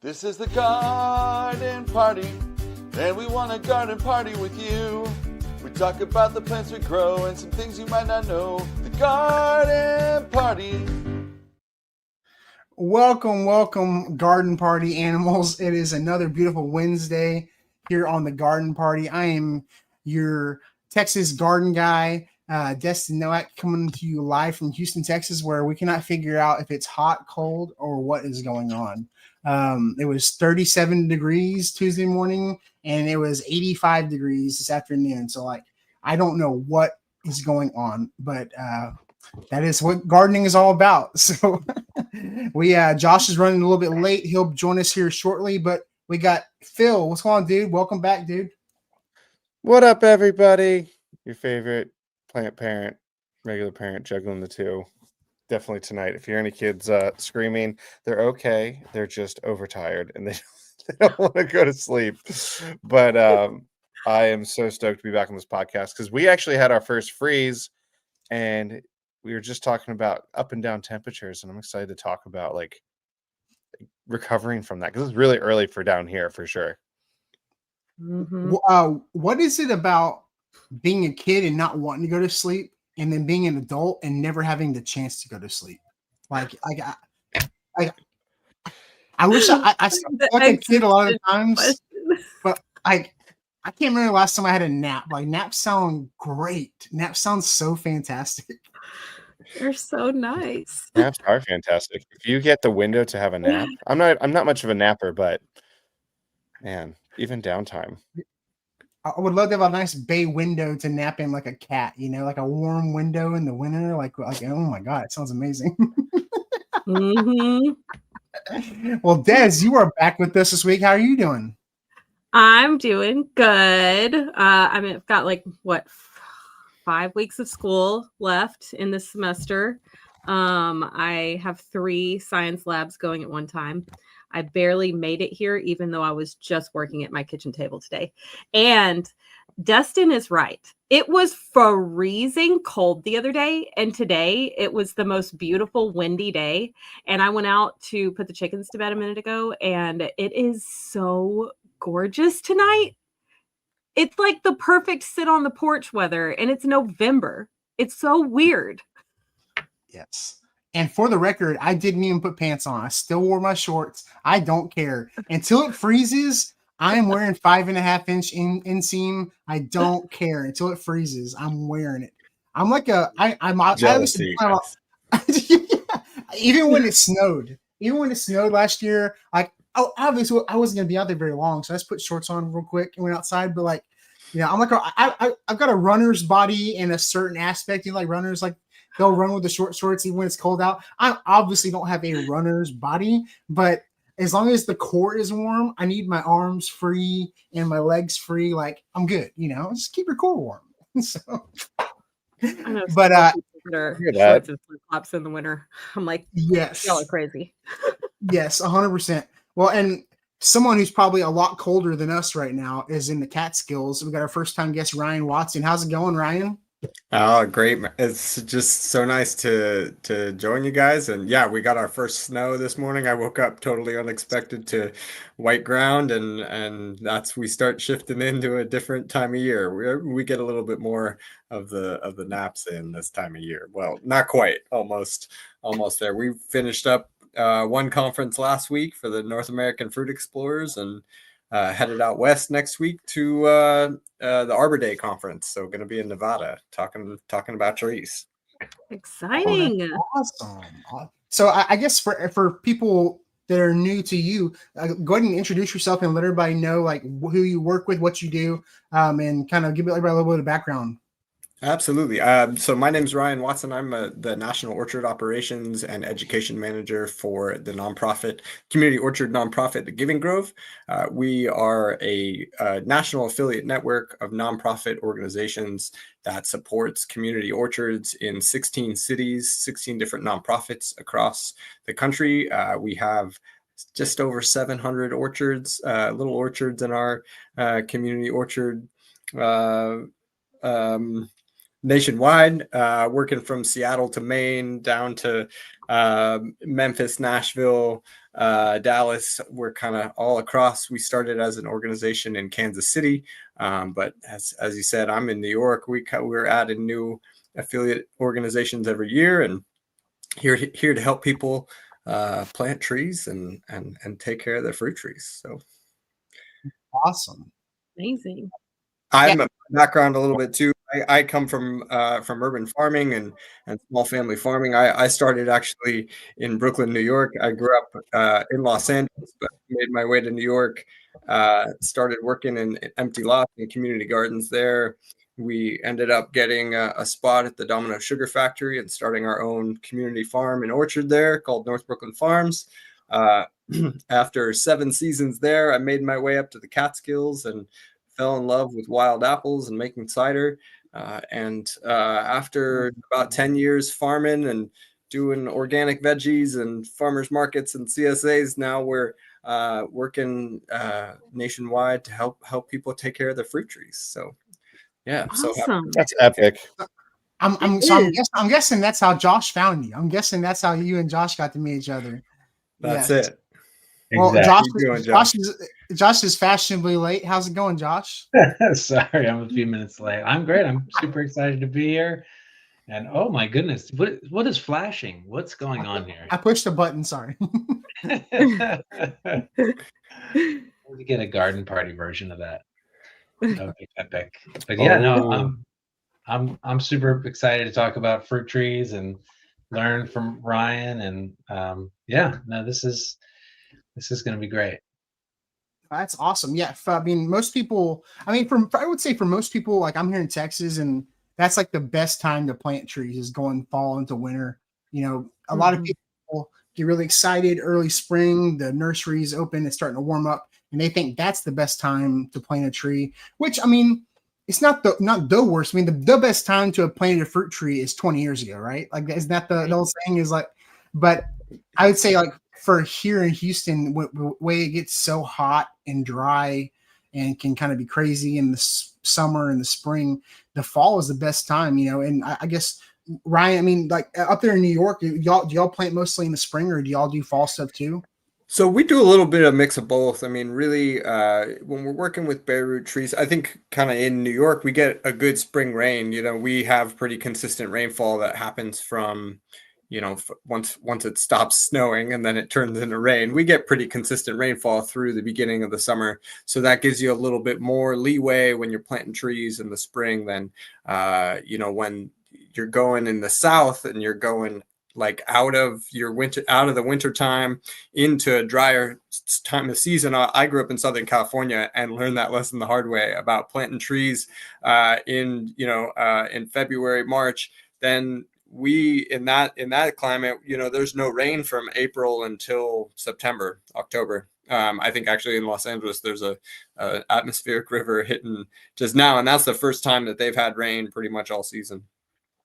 This is the garden party, and we want a garden party with you. We talk about the plants we grow and some things you might not know. The garden party. Welcome, garden party animals. It is another beautiful Wednesday here on the garden party. I am your Texas garden guy, Destin Noak, coming to you live from Houston, Texas, where we cannot figure out if it's hot, cold, or what is going on. It was 37 degrees Tuesday morning, and it was 85 degrees this afternoon. So, I don't know what is going on, but that is what gardening is all about. So Josh is running a little bit late. He'll join us here shortly, but we got Phil. What's going on, dude? Welcome back, dude. What up, everybody? Your favorite plant parent, regular parent, juggling the two. Definitely tonight. If you hear any kids screaming, they're okay. They're just overtired and they don't want to go to sleep. But I am so stoked to be back on this podcast because we actually had our first freeze and we were just talking about up and down temperatures. And I'm excited to talk about like recovering from that because it's really early for down here for sure. Mm-hmm. What is it about being a kid and not wanting to go to sleep, and then being an adult and never having the chance to go to sleep? I wish I slept like a kid a lot of times, but I can't remember the last time I had a nap. Like, naps sound great. Naps sound so fantastic. They're so nice. Naps are fantastic. If you get the window to have a nap, I'm not much of a napper, but man, even downtime. I would love to have a nice bay window to nap in like a cat, like a warm window in the winter. Like oh my God, it sounds amazing. Mm-hmm. Well, Des, you are back with us this week. How are you doing? I'm doing good. I've got 5 weeks of school left in this semester. I have 3 science labs going at one time. I barely made it here, even though I was just working at my kitchen table today. And Destin is right. It was freezing cold the other day, and today it was the most beautiful windy day. And I went out to put the chickens to bed a minute ago, and it is so gorgeous tonight. It's like the perfect sit on the porch weather, and it's November. It's so weird. Yes. And for the record, I didn't even put pants on. I still wore my shorts. I don't care. Until it freezes, I am wearing 5.5-inch inseam. I don't care. Until it freezes, I'm wearing it. I'm like jealousy. Even when it snowed. Even when it snowed last year, obviously I wasn't gonna be out there very long, so I just put shorts on real quick and went outside. But I'm like I've got a runner's body in a certain aspect. Like runners, like they'll run with the short shorts even when it's cold out. I obviously don't have a runner's body, but as long as the core is warm, I need my arms free and my legs free. Like, I'm good, just keep your core warm. So, I know, but shorts and flip flops in the winter. I'm like, yes, y'all are crazy. Yes, 100%. Well, and someone who's probably a lot colder than us right now is in the Catskills. We got our first time guest, Ryan Watson. How's it going, Ryan? Oh, great. It's just so nice to join you guys. And yeah, we got our first snow this morning. I woke up totally unexpected to white ground, and we start shifting into a different time of year. We get a little bit more of the naps in this time of year. Well, not quite, almost there. We finished up one conference last week for the North American Fruit Explorers, and headed out west next week to the Arbor Day conference. So going to be in Nevada talking about trees. Exciting. Awesome. So I guess for people that are new to you, go ahead and introduce yourself and let everybody know who you work with, what you do, and kind of give everybody a little bit of background. Absolutely. So my name is Ryan Watson. I'm the National Orchard Operations and Education Manager for the nonprofit community orchard nonprofit, The Giving Grove. We are a national affiliate network of nonprofit organizations that supports community orchards in 16 cities, 16 different nonprofits across the country. We have just over 700 orchards, little orchards in our community orchard nationwide, working from Seattle to Maine down to Memphis, Nashville, Dallas. We're kind of all across. We started as an organization in Kansas City, but as you said, I'm in New York. We're adding new affiliate organizations every year, and here to help people plant trees and take care of their fruit trees. So Awesome. Amazing. I'm a background a little bit too. I come from urban farming and small family farming. I started actually in Brooklyn, New York. I grew up in Los Angeles, but made my way to New York. Started working in empty lots and community gardens there. We ended up getting a spot at the Domino Sugar Factory and starting our own community farm and orchard there called North Brooklyn Farms. After 7 seasons there, I made my way up to the Catskills and fell in love with wild apples and making cider. After about 10 years farming and doing organic veggies and farmers markets and CSAs, now we're working nationwide to help people take care of their fruit trees. So yeah, so Awesome. That's epic. I'm guessing that's how Josh found you. I'm guessing that's how you and Josh got to meet each other. that's Yes. it. Well, Exactly. Josh is fashionably late. How's it going, Josh? Sorry, I'm a few minutes late. I'm great. I'm super excited to be here. And oh my goodness, what is flashing? What's going on here? I pushed a button. Sorry. We get a garden party version of that. That would be epic. But yeah, no, I'm super excited to talk about fruit trees and learn from Ryan. And this is going to be great. That's awesome. Yeah, I mean, most people. I mean, I would say for most people, like I'm here in Texas, and that's like the best time to plant trees is going fall into winter. You know, a lot of people get really excited early spring. The nurseries open, it's starting to warm up, and they think that's the best time to plant a tree. Which I mean, it's not the worst. I mean, the best time to have planted a fruit tree is 20 years ago, right? Like, isn't that the old saying? Is like, but I would say like for here in Houston, the way it gets so hot and dry and can kind of be crazy in the summer and the spring, the fall is the best time, you know. And I guess Ryan, I mean, like up there in New York, do y'all plant mostly in the spring, or do y'all do fall stuff too? So we do a little bit of mix of both. I mean, really, when we're working with bare root trees, I think kind of in New York, we get a good spring rain. You know, we have pretty consistent rainfall that happens from, you know, once it stops snowing and then it turns into rain. We get pretty consistent rainfall through the beginning of the summer. So that gives you a little bit more leeway when you're planting trees in the spring than, you know, when you're going in the south and you're going like out of the winter time into a drier time of season. I grew up in Southern California and learned that lesson the hard way about planting trees in February, March. Then in that climate, you know, there's no rain from April until September, October. I think actually in Los Angeles, there's a atmospheric river hitting just now, and that's the first time that they've had rain pretty much all season.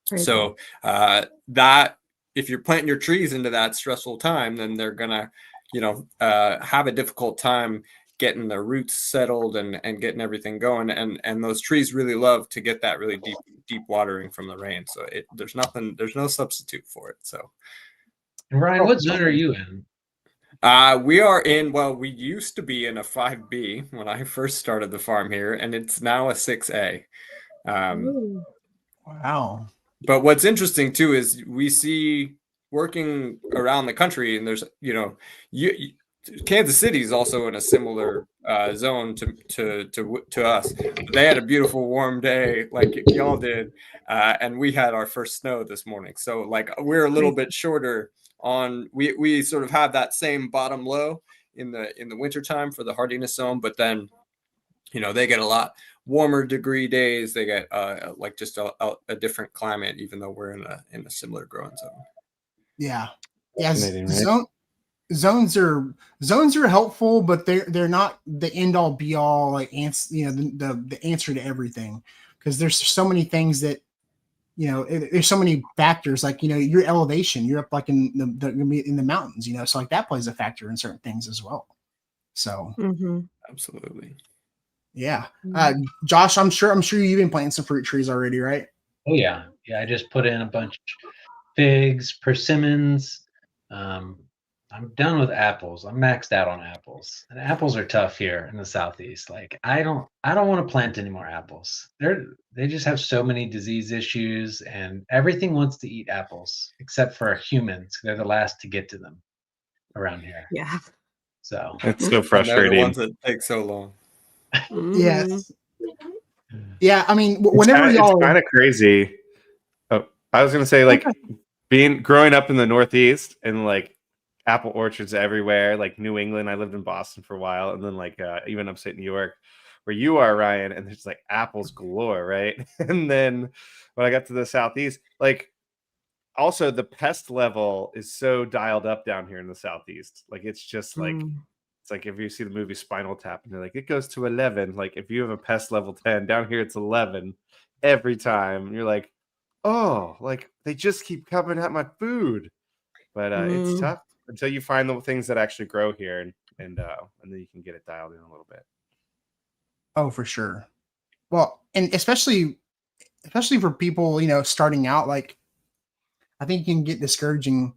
Crazy. So that if you're planting your trees into that stressful time, then they're gonna, you know, have a difficult time getting their roots settled and getting everything going. And those trees really love to get that really deep watering from the rain. So there's no substitute for it. So, and Ryan, what zone are you in? We are in, well, we used to be in a 5B when I first started the farm here, and it's now a 6A. Wow. But what's interesting too is we see working around the country, and there's, you know, Kansas City is also in a similar zone to us. They had a beautiful warm day like y'all did, and we had our first snow this morning. So like we're a little bit shorter on. We sort of have that same bottom low in the wintertime for the hardiness zone, but then, you know, they get a lot warmer degree days. They get like just a different climate, even though we're in a similar growing zone. Yeah. Zones are helpful, but they're not the end all be all, like the answer to everything, because there's so many things that, you know, there's so many factors, like, you know, your elevation, you're up like in the mountains, you know, so like that plays a factor in certain things as well. So Absolutely. Yeah. Josh, I'm sure you've been planting some fruit trees already, right? Oh yeah, yeah. I just put in a bunch of figs, persimmons. I'm done with apples. I'm maxed out on apples, and apples are tough here in the southeast. Like I don't want to plant any more apples. They just have so many disease issues, and everything wants to eat apples except for humans. They're the last to get to them around here. Yeah. So It's so And they're the frustrating. ones that take so long. Mhm. Yes. Yeah. I mean, It's whenever y'all, kind of crazy. Oh, I was gonna say, like, growing up in the Northeast and like apple orchards everywhere, like New England. I lived in Boston for a while, and then like even upstate New York, where you are, Ryan, and there's like apples galore, right? And then when I got to the Southeast, like also the pest level is so dialed up down here in the Southeast. Like it's just like it's like if you see the movie Spinal Tap and they're like it goes to 11. Like if you have a pest level 10, down here it's 11 every time. And you're like, oh, like they just keep coming at my food. But it's tough until you find the things that actually grow here, and then you can get it dialed in a little bit. oh, for sure. Well, and especially for people, starting out, like I think it can get discouraging,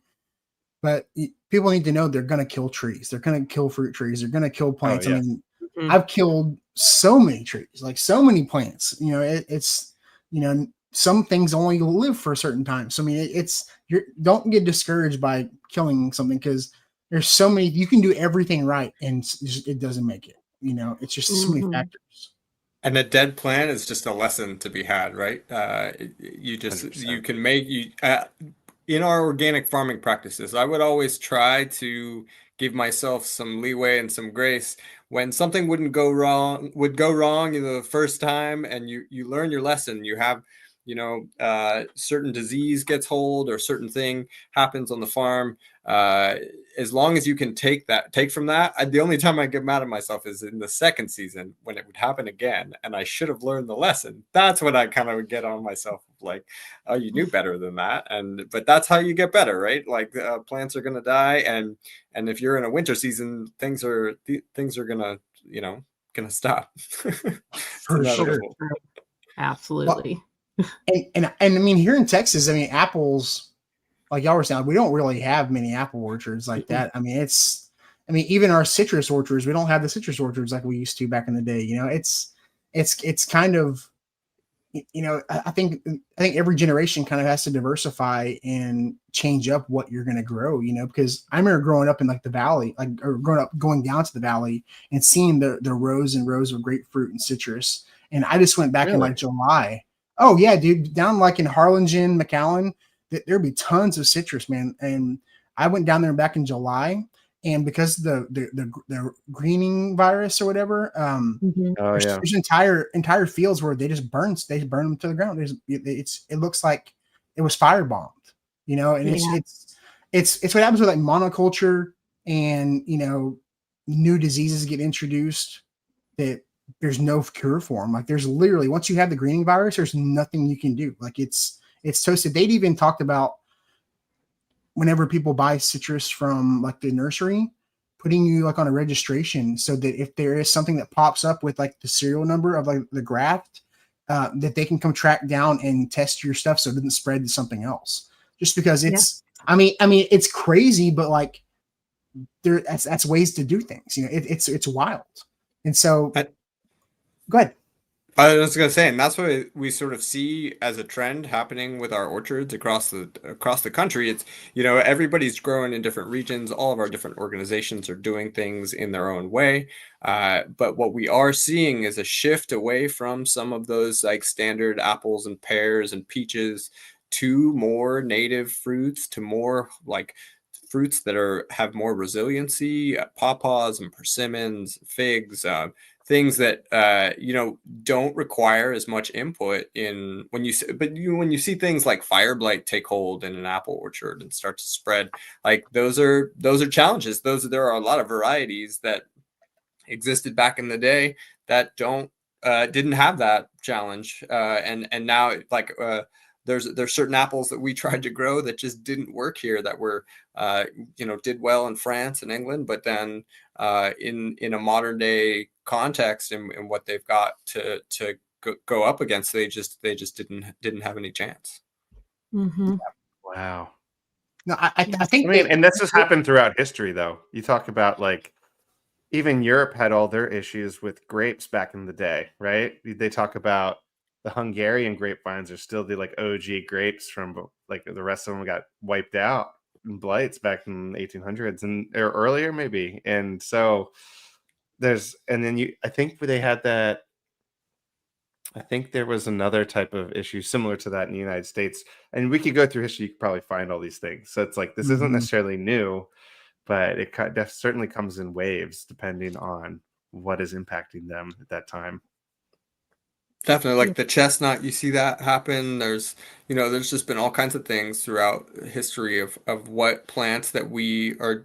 but people need to know they're going to kill trees. They're going to kill fruit trees. They're going to kill plants. yeah. I mean, I've killed so many trees, like so many plants. It's some things only live for a certain time. So I mean, don't get discouraged by killing something because there's so many. You can do everything right, and it doesn't make it. It's just so many factors. And a dead plant is just a lesson to be had, right? You 100%. can make in our organic farming practices, I would always try to give myself some leeway and some grace when something would go wrong the first time, and you learn your lesson. You have certain disease gets hold or certain thing happens on the farm. As long as you can take from that, the only time I get mad at myself is in the second season when it would happen again, and I should have learned the lesson. That's when I kind of get on myself, like, oh, you knew better than that. But that's how you get better, right? Like plants are going to die, and if you're in a winter season, things are gonna stop. For sure. Absolutely. And I mean, here in Texas, I mean, apples, like y'all were saying, we don't really have many apple orchards like that. I mean, even our citrus orchards, we don't have the citrus orchards like we used to back in the day. It's kind of, I think every generation kind of has to diversify and change up what you're going to grow, because I remember growing up in like the valley, or growing up going down to the valley and seeing the rows and rows of grapefruit and citrus. And I just went back in like July. Oh yeah, dude, down like in Harlingen, McAllen, there'd be tons of citrus, man. And I went down there back in July, and because the greening virus or whatever, there's entire fields where they burn them to the ground. It looks like it was firebombed, and it's what happens with like monoculture, and new diseases get introduced that there's no cure for them. Like there's literally, once you have the greening virus, there's nothing you can do. Like it's toasted. They'd even talked about whenever people buy citrus from like the nursery, putting you like on a registration so that if there is something that pops up with like the serial number of like the graft, that they can come track down and test your stuff so it doesn't spread to something else. Just because I mean, it's crazy, but like that's ways to do things. It's wild. And so go ahead. I was going to say, and that's what we sort of see as a trend happening with our orchards across the country. It's, everybody's growing in different regions. All of our different organizations are doing things in their own way. But what we are seeing is a shift away from some of those like standard apples and pears and peaches to more native fruits, to more like fruits that have more resiliency, pawpaws and persimmons, figs, things that don't require as much input when you see things like fire blight take hold in an apple orchard and start to spread, like those are challenges. There are a lot of varieties that existed back in the day that didn't have that challenge, and now like there's certain apples that we tried to grow that just didn't work here, that were did well in France and England, but then in a modern day context and what they've got to go up against. They just didn't have any chance. Mm-hmm. Wow. No, I I think mean, and this has happened throughout history, though. You talk about like even Europe had all their issues with grapes back in the day, right? They talk about the Hungarian grapevines are still the like OG grapes from like the rest of them got wiped out in blights back in the 1800s and or earlier maybe. And so and then I think they had that. I think there was another type of issue similar to that in the United States. And we could go through history, you could probably find all these things. So it's like this isn't necessarily new, but it certainly comes in waves depending on what is impacting them at that time. Definitely, like the chestnut, you see that happen. There's just been all kinds of things throughout history of what plants that we are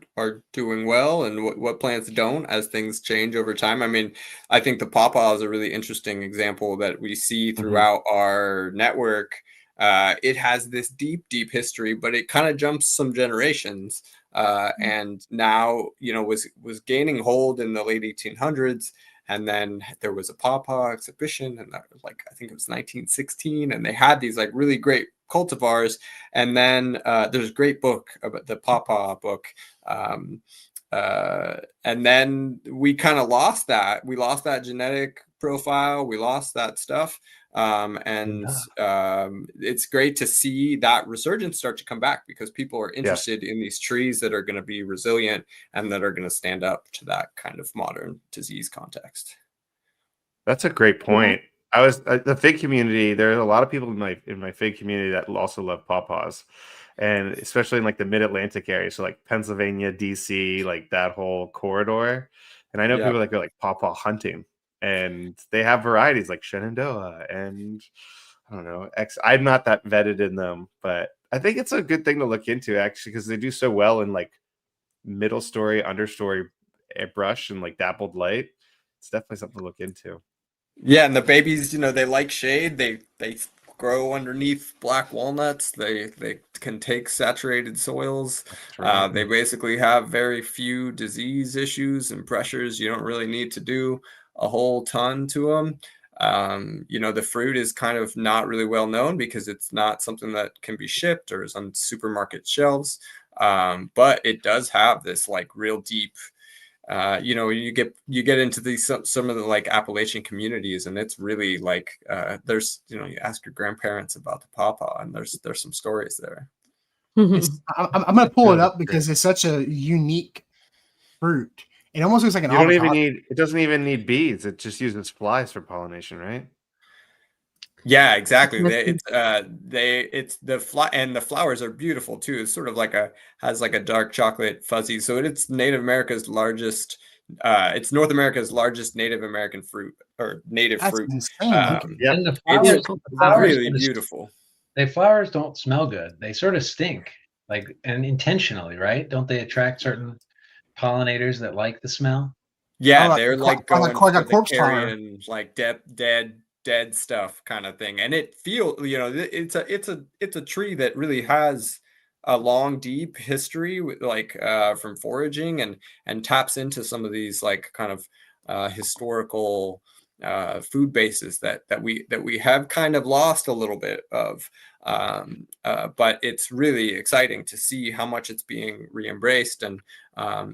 doing well and what plants don't as things change over time. I mean, I think the pawpaw is a really interesting example that we see throughout our network. It has this deep history, but it kind of jumps some generations. And now, was gaining hold in the late 1800s. And then there was a pawpaw exhibition, and that was like, I think it was 1916, and they had these like really great cultivars. And then there's a great book about the pawpaw book. And then we kind of lost that. We lost that genetic profile. We lost that stuff. It's great to see that resurgence start to come back because people are interested in these trees that are going to be resilient and that are going to stand up to that kind of modern disease context. That's a great point. I was the fig community. There's a lot of people in my fig community that also love pawpaws, and especially in like the Mid-Atlantic area, so like Pennsylvania, DC, like that whole corridor. And I know people that go like pawpaw hunting, and they have varieties like Shenandoah and I don't know. I'm not that vetted in them, but I think it's a good thing to look into actually because they do so well in like middle story, understory brush and like dappled light. It's definitely something to look into. Yeah, and the babies, they like shade. They grow underneath black walnuts. They can take saturated soils. Right. They basically have very few disease issues and pressures. You don't really need to do a whole ton to them. The fruit is kind of not really well known because it's not something that can be shipped or is on supermarket shelves. But it does have this like real deep. You get into these some of the like Appalachian communities, and it's really like there's you ask your grandparents about the pawpaw, and there's some stories there. I'm gonna pull it up because it's such a unique fruit. It almost looks like an avocado. It doesn't even need bees. It just uses flies for pollination, right? Yeah, exactly. It's the fly, and the flowers are beautiful too. It's sort of like has like a dark chocolate fuzzy. So it's Native America's largest. It's North America's largest Native American fruit or native That's fruit. insane. And the It's flowers really beautiful. The flowers don't smell good. They sort of stink, and intentionally, right? Don't they attract certain pollinators that like the smell? Yeah, they're like going for the corpse carrion, like dead stuff kind of thing. And it feels, it's a tree that really has a long, deep history with from foraging and taps into some of these like kind of historical food bases that we have kind of lost a little bit of. But it's really exciting to see how much it's being re-embraced, and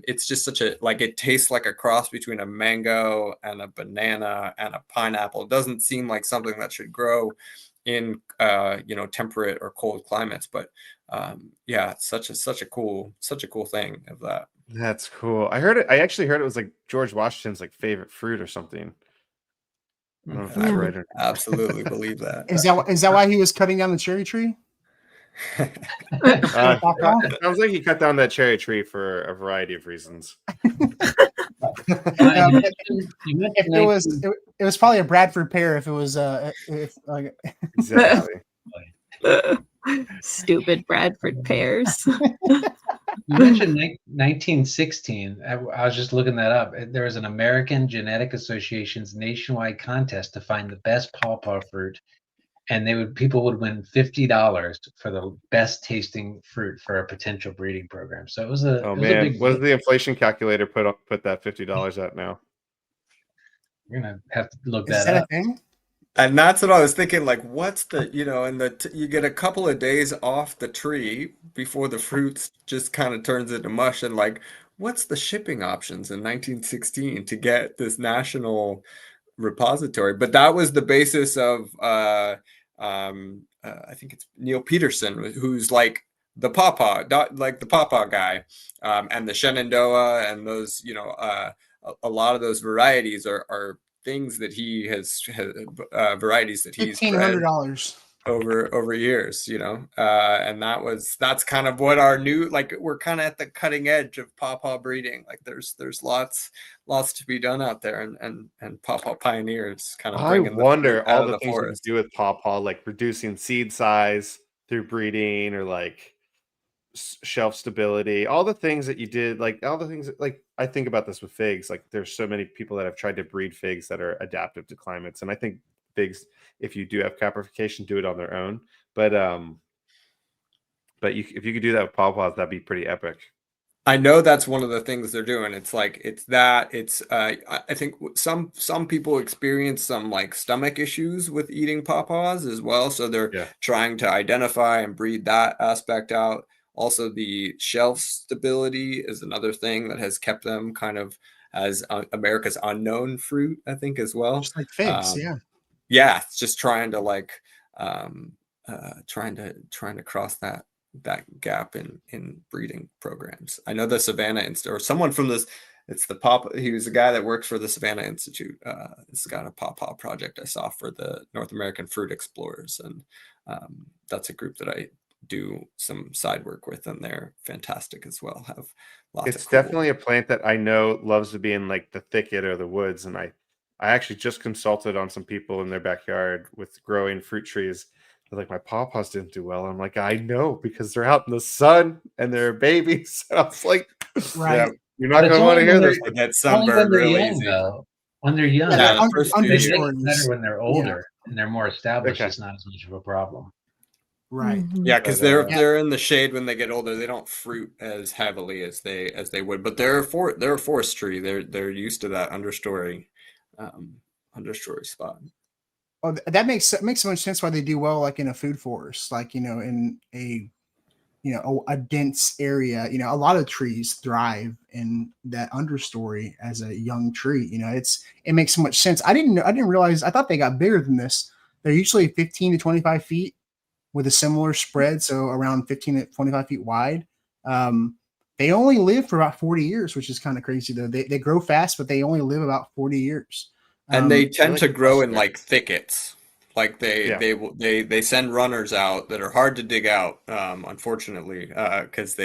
it's just such it tastes like a cross between a mango and a banana and a pineapple. It doesn't seem like something that should grow in temperate or cold climates, but it's such a cool thing of that. That's cool. I actually heard it was like George Washington's like favorite fruit or something. I don't know if that's right or not. Absolutely believe that. Is that why he was cutting down the cherry tree? It sounds like he cut down that cherry tree for a variety of reasons. It was probably a Bradford pear if it was Exactly. Stupid Bradford pears. You mentioned 1916. I was just looking that up. There was an American Genetic Association's nationwide contest to find the best pawpaw fruit, and people would win $50 for the best tasting fruit for a potential breeding program. So it was a big. What does the inflation calculator put that $50 at now? You're gonna have to look Is that up. A thing? And that's what I was thinking, like, what's the, and you get a couple of days off the tree before the fruit just kind of turns into mush. And like, what's the shipping options in 1916 to get this national repository? But that was the basis of, I think it's Neil Peterson, who's like the like the pawpaw guy, and the Shenandoah and those, a lot of those varieties are things that he has varieties that he's bred $1,500. over years, and that's kind of what our new, like, we're kind of at the cutting edge of pawpaw breeding. Like there's lots to be done out there, and pawpaw pioneers kind of I bringing the fruit wonder out all of the the things you can forest. do with pawpaw, like reducing seed size through breeding, or like shelf stability, all the things that you did, like all the things that, like, I think about this with figs. Like there's so many people that have tried to breed figs that are adaptive to climates, and I think figs, if you do have caprification, do it on their own. But if you could do that with pawpaws, that'd be pretty epic. I know that's one of the things they're doing. It's like I think some people experience some like stomach issues with eating pawpaws as well, so they're trying to identify and breed that aspect out. Also, the shelf stability is another thing that has kept them kind of as America's unknown fruit, I think, as well. Just like figs, yeah, it's just trying to like trying to cross that gap in breeding programs. I know the Savannah Institute, or someone from this, he was a guy that works for the Savannah Institute. It's got a pawpaw project I saw for the North American Fruit Explorers, and that's a group that I do some side work with, and they're fantastic as well. Have lots It's of cool... definitely a plant that I know loves to be in like the thicket or the woods, and I actually just consulted on some people in their backyard with growing fruit trees. They're like, my pawpaws didn't do well. I'm like, I know, because they're out in the sun and they're babies. I was like, right. Yeah, you're not going to want to hear this. They get Only sunburned when they're real young, easy. though. When they're young, Yeah, the first few they years. get better when they're older and they're more established. Okay. It's not as much of a problem. Right. Yeah, because they're in the shade when they get older. They don't fruit as heavily as they would. But they're a forest tree. They're used to that understory spot. Oh, that makes so much sense why they do well, like in a food forest, like in a dense area. A lot of trees thrive in that understory as a young tree. It makes so much sense. I didn't realize. I thought they got bigger than this. They're usually 15 to 25 feet with a similar spread, so around 15 to 25 feet wide. They only live for about 40 years, which is kind of crazy though. They grow fast, but they only live about 40 years. And they tend like to grow in cluster. like thickets. Like they send runners out that are hard to dig out, unfortunately, because so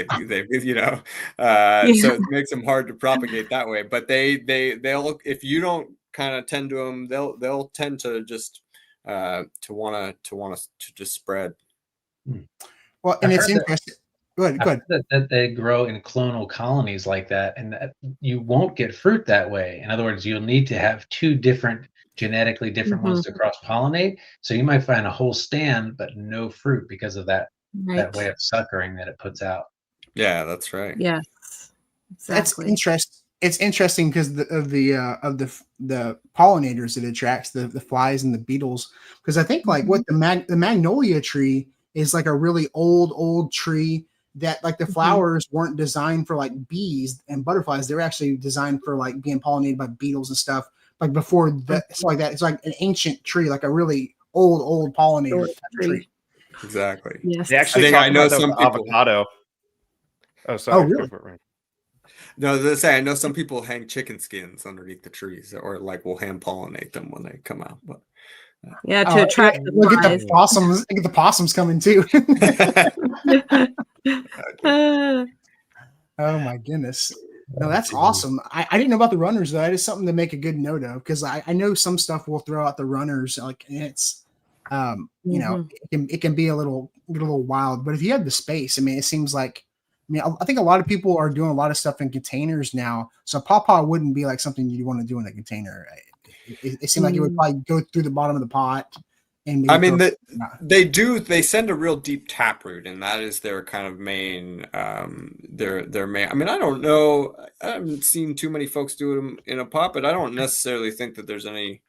it makes them hard to propagate that way. But they'll, if you don't kind of tend to them, they'll tend to just to want to just spread. Well, and it's interesting. Go ahead. That they grow in clonal colonies like that, and that you won't get fruit that way. In other words, you'll need to have two genetically different ones to cross pollinate. So you might find a whole stand, but no fruit because of that way of suckering that it puts out. Yeah, that's right. Yes, exactly. That's interesting. It's interesting because of the pollinators it attracts, the flies and the beetles. Because I think like what the magnolia tree is like a really old tree that like the flowers weren't designed for like bees and butterflies. They were actually designed for like being pollinated by beetles and stuff. Like before that, it's like that. It's like an ancient tree, like a really old pollinator tree. Exactly. Yes. They actually I know some people. Avocado. Oh, sorry. Oh, really? No, they say I know some people hang chicken skins underneath the trees, or like will hand pollinate them when they come out. But yeah, to attract the look at flies. the possums. Look at the possums coming too. Oh my goodness. No, that's awesome. I didn't know about the runners though. That is something to make a good note of, because I know some stuff will throw out the runners, like, and it's it can be a little wild. But if you have the space, I mean, it seems like, I think a lot of people are doing a lot of stuff in containers now. So pawpaw wouldn't be like something you'd want to do in a container. It seemed like it would probably go through the bottom of the pot. And I mean, they send a real deep taproot, and that is their kind of main, their main. I mean, I don't know. I haven't seen too many folks do them in a pot, but I don't necessarily think that there's any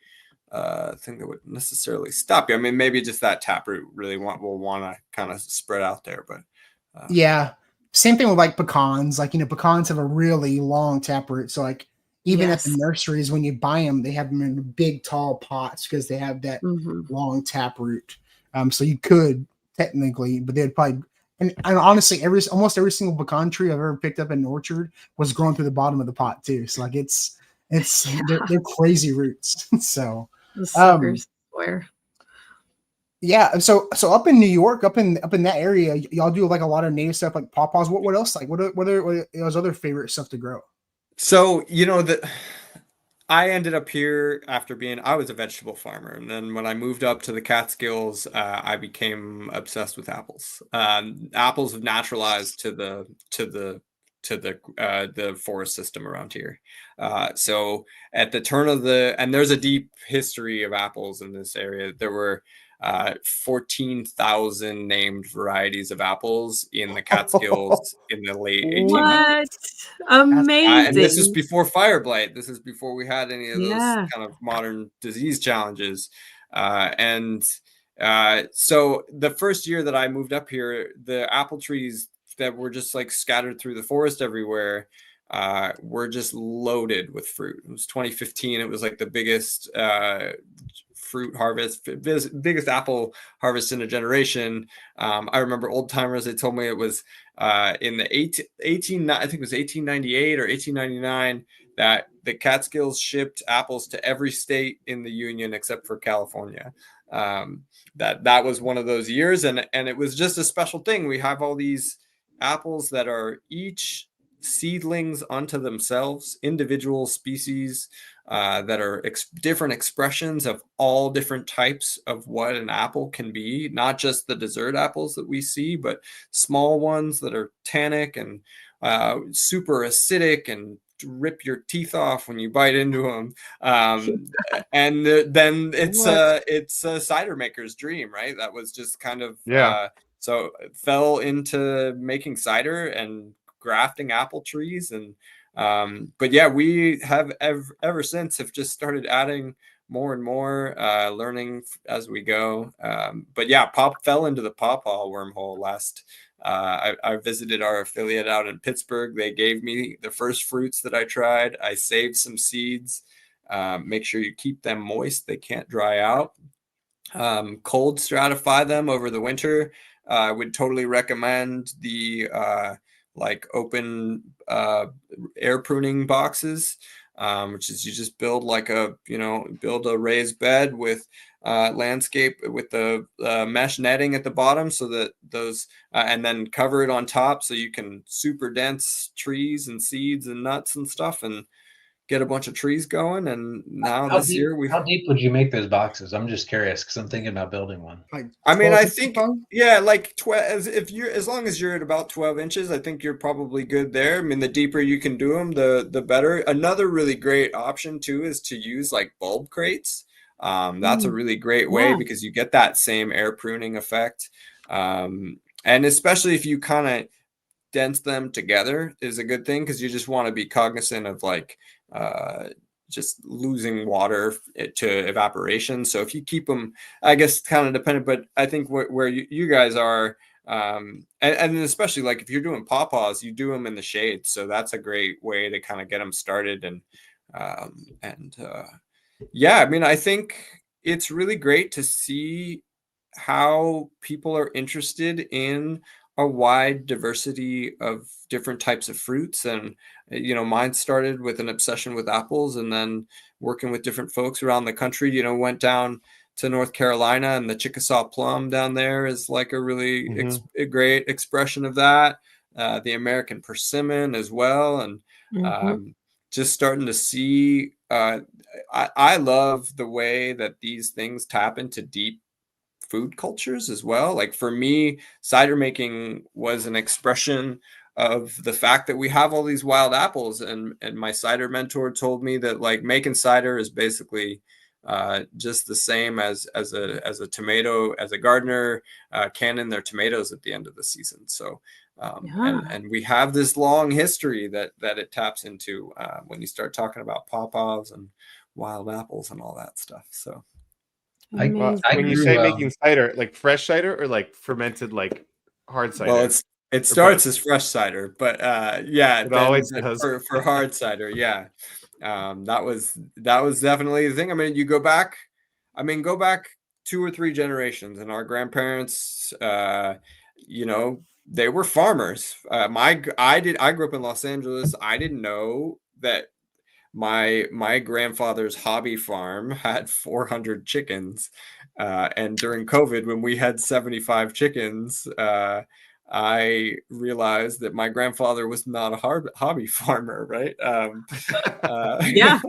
thing that would necessarily stop you. I mean, maybe just that taproot really will want to kind of spread out there, but Yeah. Same thing with like pecans. Like, pecans have a really long taproot. So like even at the Yes. nurseries, when you buy them, they have them in big, tall pots because they have that Mhm. long taproot. So you could technically, but they'd probably, and honestly, almost every single pecan tree I've ever picked up in an orchard was growing through the bottom of the pot too. So like they're crazy roots. So The um suckers swear. yeah, so up in New York, up in that area, y'all do like a lot of native stuff like pawpaws. What else? Like what are those other favorite stuff to grow? so I ended up here after I was a vegetable farmer, and then when I moved up to the Catskills, I became obsessed with apples. Apples have naturalized to the forest system around here. So at the turn of and there's a deep history of apples in this area. There were 14,000 named varieties of apples in the Catskills in the late 1800s. What? That's And this is Amazing. before fire blight. This is before we had any of those Yeah. kind of modern disease challenges. And so the first year that I moved up here, the apple trees that were just like scattered through the forest everywhere were just loaded with fruit. It was 2015. It was like the biggest fruit harvest, biggest apple harvest in a generation. I remember old timers, they told me it was in the 18 I think it was 1898 or 1899 that the Catskills shipped apples to every state in the Union except for California. That was one of those years, and it was just a special thing. We have all these apples that are each seedlings unto themselves, individual species that are different expressions of all different types of what an apple can be, not just the dessert apples that we see, but small ones that are tannic and super acidic and rip your teeth off when you bite into them. And then it's What? a cider maker's dream, right? That was just kind of Yeah. so it fell into making cider and grafting apple trees. And but yeah, we have ever since have just started adding more and more, learning as we go. But yeah, fell into the pawpaw wormhole last. I visited our affiliate out in Pittsburgh. They gave me the first fruits that I tried. I saved some seeds. Make sure you keep them moist; they can't dry out. Cold stratify them over the winter. I would totally recommend the like open air pruning boxes, which is you just build like build a raised bed with landscape with the mesh netting at the bottom, so that those and then cover it on top so you can super dense trees and seeds and nuts and stuff, and get a bunch of trees going. And now this year How deep would you make those boxes? I'm just curious because I'm thinking about building one. Like I mean, 12 I inches think, probably? yeah, like as long as you're at about 12 inches, I think you're probably good there. I mean, the deeper you can do them, the better. Another really great option too is to use like bulb crates. That's a really great way Yeah. because you get that same air pruning effect. And especially if you kind of dense them together is a good thing, because you just want to be cognizant of like just losing water to evaporation. So if you keep them, I guess kind of dependent, but I think where you guys are, and especially like if you're doing pawpaws, you do them in the shade. So that's a great way to kind of get them started. And yeah, I mean, I think it's really great to see how people are interested in a wide diversity of different types of fruits. And mine started with an obsession with apples, and then working with different folks around the country. Went down to North Carolina, and the Chickasaw plum down there is like a really a great expression of that. The American persimmon as well. And just starting to see, I love the way that these things tap into deep food cultures as well. Like for me, cider making was an expression of the fact that we have all these wild apples, and my cider mentor told me that like making cider is basically just the same as a tomato, as a gardener canning their tomatoes at the end of the season. So And we have this long history that it taps into when you start talking about pawpaws and wild apples and all that stuff. So when you say making cider, like fresh cider or like fermented, like hard cider? Well, it starts as fresh cider, but it always does for hard cider. Yeah, that was definitely the thing. I mean, go back 2 or 3 generations, and our grandparents, they were farmers. I grew up in Los Angeles. I didn't know that my grandfather's hobby farm had 400 chickens, and during COVID, when we had 75 chickens, I realized that my grandfather was not a hobby farmer, right? Yeah.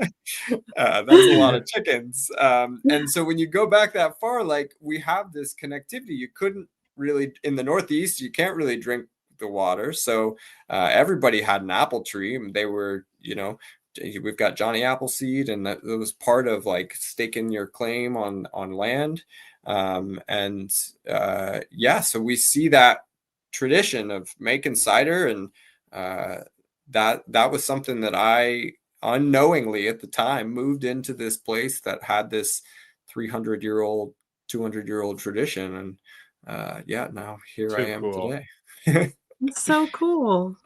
That's a lot of chickens. And so when you go back that far, like, we have this connectivity. You couldn't really, in the Northeast, you can't really drink the water. So everybody had an apple tree, and they were, we've got Johnny Appleseed, and that was part of like staking your claim on land. So we see that tradition of making cider, and that was something that I unknowingly at the time moved into this place that had this 300-year-old, 200-year-old tradition, and now here I am today. It's so cool.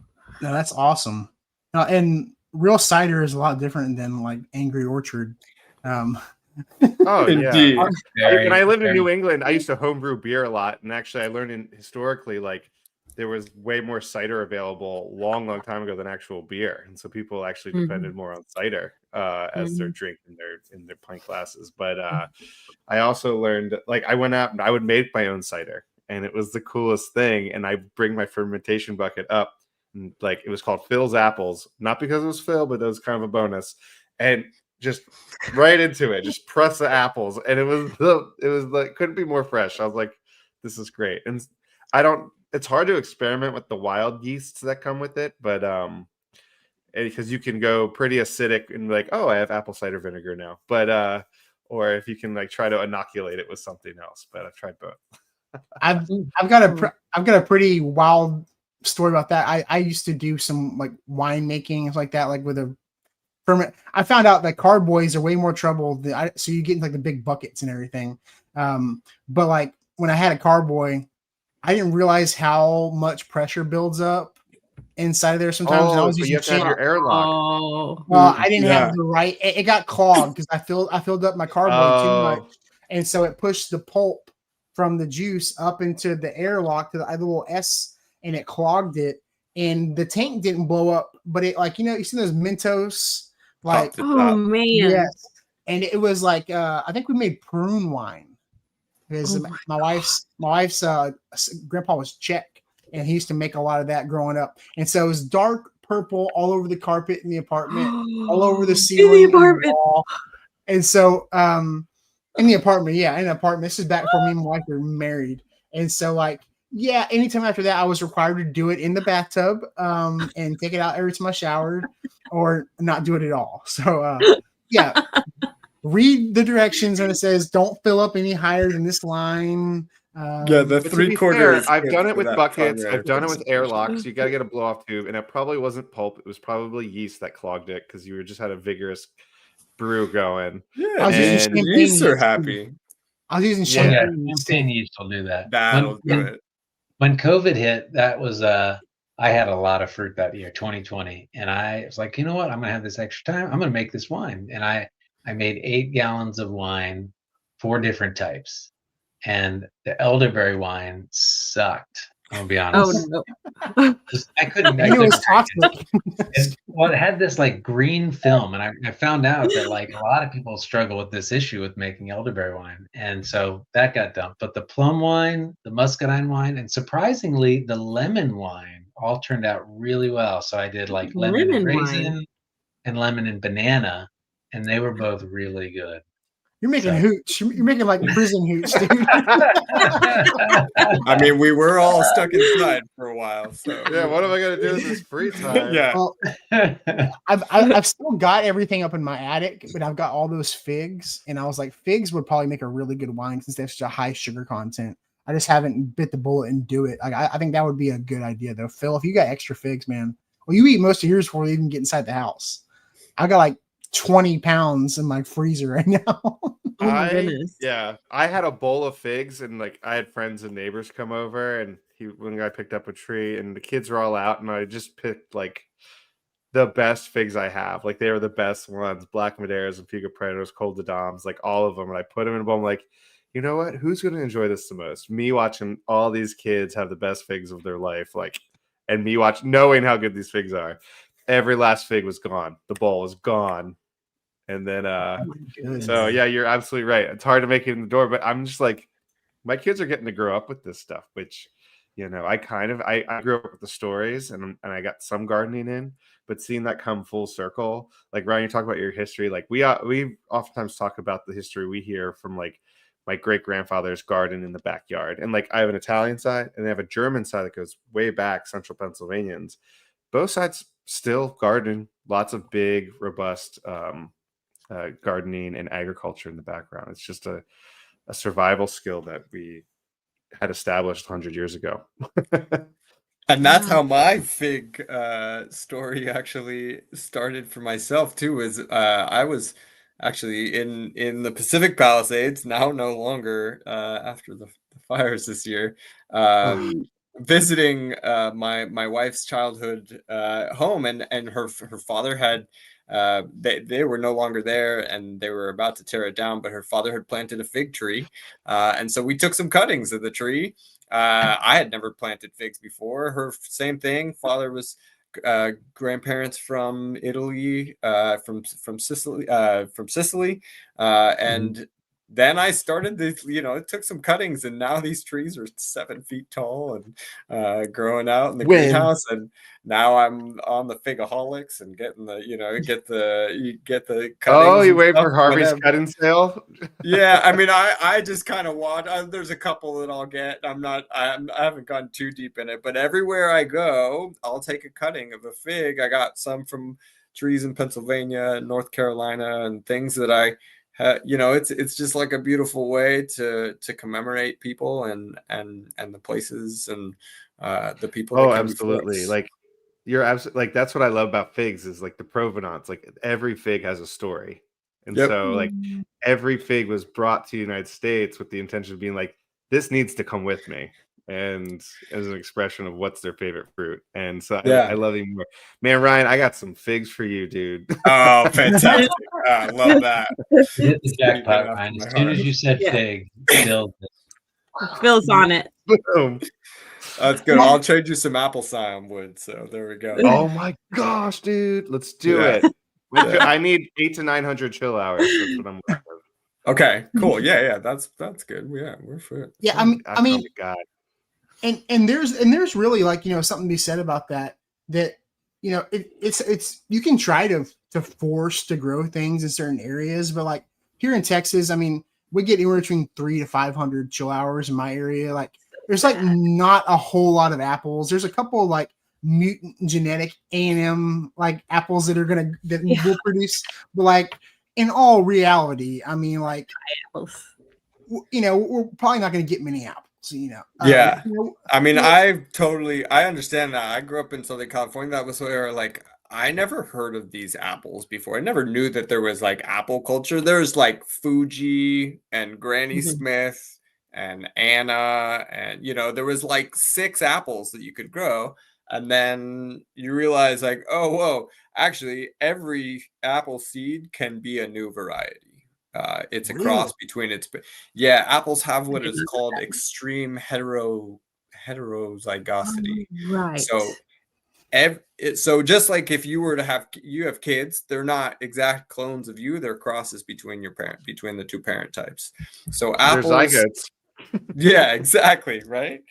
No, that's awesome. And real cider is a lot different than like Angry Orchard. Oh, indeed. Yeah. When I lived in New England, I used to homebrew beer a lot. And actually, I learned historically, like, there was way more cider available long time ago than actual beer. And so people actually depended more on cider as their drink in their pint glasses. But I also learned, like, I went out and I would make my own cider. And it was the coolest thing. And I bring my fermentation bucket up. And, like, it was called Phil's Apples. Not because it was Phil, but it was kind of a bonus. And just right into it, just press the apples, and it was like, couldn't be more fresh. I was like, this is great. And it's hard to experiment with the wild yeasts that come with it, but because you can go pretty acidic and like, oh, I have apple cider vinegar now, but or if you can like try to inoculate it with something else. But I've tried both. I've got a pretty wild story about that. I used to do some like wine making like that, like with a ferment. I found out that carboys are way more trouble so you get like the big buckets and everything. But like when I had a carboy, I didn't realize how much pressure builds up inside of there sometimes. And I was so using you have to have your airlock. Well, I didn't have the right. It got clogged because I filled up my carboy too much, and so it pushed the pulp from the juice up into the airlock to the little S, and it clogged it. And the tank didn't blow up, but it, like, you see those Mentos, like, oh man, yes. And it was like I think we made prune wine because my wife's grandpa was Czech, and he used to make a lot of that growing up. And so it was dark purple all over the carpet in the apartment, all over the ceiling, in the apartment. And so in the apartment. This is back before me and my wife were married. And so like, yeah, anytime after that, I was required to do it in the bathtub and take it out every time I showered, or not do it at all. So read the directions when it says don't fill up any higher than this line. The 3/4. I've done it with buckets. I've done it with airlocks. You got to get a blow off tube, and it probably wasn't pulp. It was probably yeast that clogged it because you just had a vigorous brew going. Yeah, and yeast are happy. I was using champagne. Yeah, champagne yeast will do that. That'll do it. When COVID hit, that was I had a lot of fruit that year, 2020, and I was like, you know what? I'm gonna have this extra time. I'm gonna make this wine, and I made 8 gallons of wine, 4 different types, and the elderberry wine sucked. I'll be honest. Oh no! I couldn't. It was toxic. Well, it had this like green film, and I found out that like a lot of people struggle with this issue with making elderberry wine, and so that got dumped. But the plum wine, the muscadine wine, and surprisingly, the lemon wine all turned out really well. So I did like lemon and raisin and lemon and banana, and they were both really good. You're making hooch. You're making like prison hooch, dude. I mean, we were all stuck inside for a while. So yeah, what am I gonna do with this free time? Yeah, well, I've still got everything up in my attic, but I've got all those figs, and I was like, figs would probably make a really good wine since they have such a high sugar content. I just haven't bit the bullet and do it. Like, I think that would be a good idea though. Phil, if you got extra figs, man, well, you eat most of yours before you even get inside the house. I got like 20 pounds in my freezer right now. Oh my goodness. I had a bowl of figs, and like I had friends and neighbors come over, and one guy picked up a tree, and the kids were all out, and I just picked like the best figs I have. Like they were the best ones, Black Madeiras and Figa Pretos, Cold de Doms, like all of them. And I put them in a bowl. I'm like, you know what? Who's going to enjoy this the most? Me watching all these kids have the best figs of their life, like, and me knowing how good these figs are. Every last fig was gone. The bowl was gone. And then, so yeah, you're absolutely right. It's hard to make it in the door, but I'm just like, my kids are getting to grow up with this stuff, which, you know, I grew up with the stories, and I got some gardening in, but seeing that come full circle, like Ryan, you talk about your history, like we oftentimes talk about the history we hear from like my great grandfather's garden in the backyard, and like I have an Italian side and I have a German side that goes way back, Central Pennsylvanians. Both sides still garden, lots of big, robust gardening and agriculture in the background. It's just a survival skill that we had established 100 years ago. And that's how my fig story actually started for myself too. Is I was actually in the Pacific Palisades, now no longer after the fires this year, visiting my wife's childhood home, and her father had they were no longer there, and they were about to tear it down, but her father had planted a fig tree, and so we took some cuttings of the tree. I had never planted figs before. Her same thing. Father was grandparents from Italy, from Sicily, and then I started this. You know, it took some cuttings, and now these trees are 7 feet tall and growing out in the greenhouse. And now I'm on the figaholics and getting the, you get the cuttings. Oh, you wait for Harvey's cutting sale? Yeah, I mean, I just kind of watch. There's a couple that I'll get. I haven't gone too deep in it, but everywhere I go, I'll take a cutting of a fig. I got some from trees in Pennsylvania, North Carolina, and things that I, it's just like a beautiful way to commemorate people and the places and the people. Oh, absolutely. Like you're absolutely like, that's what I love about figs is like the provenance. Like every fig has a story. And so like every fig was brought to the United States with the intention of being like, this needs to come with me. And as an expression of what's their favorite fruit. And so I love even more. Man, Ryan, I got some figs for you, dude. Oh, fantastic. I love that. Hit the jackpot, Ryan. As soon as you said fig, Phil's on it. Boom. That's good. I'll trade you some apple cinnamon wood. So there we go. Oh my gosh, dude. Let's do it. I need 800 to 900 chill hours. That's what I'm looking for. Okay, cool. Yeah. That's good. Yeah, we're for it. Yeah, I mean, and there's really like, something to be said about that it's you can try to force to grow things in certain areas, but like here in Texas, I mean, we get anywhere between 300 to 500 chill hours in my area. Like there's like not a whole lot of apples. There's a couple of like mutant genetic A&M like apples that will produce, but like in all reality, I mean, like we're probably not going to get many apples. I mean, I understand that. I grew up in Southern California. That was where like I never heard of these apples before. I never knew that there was like apple culture. There's like Fuji and Granny Smith and Anna, and there was like 6 apples that you could grow. And then you realize like, oh, whoa, actually every apple seed can be a new variety. It's a cross between apples have what is called extreme heterozygosity. Right. So just like if you were to have kids, they're not exact clones of you, they're crosses between the two parent types. So apples, yeah, exactly, right.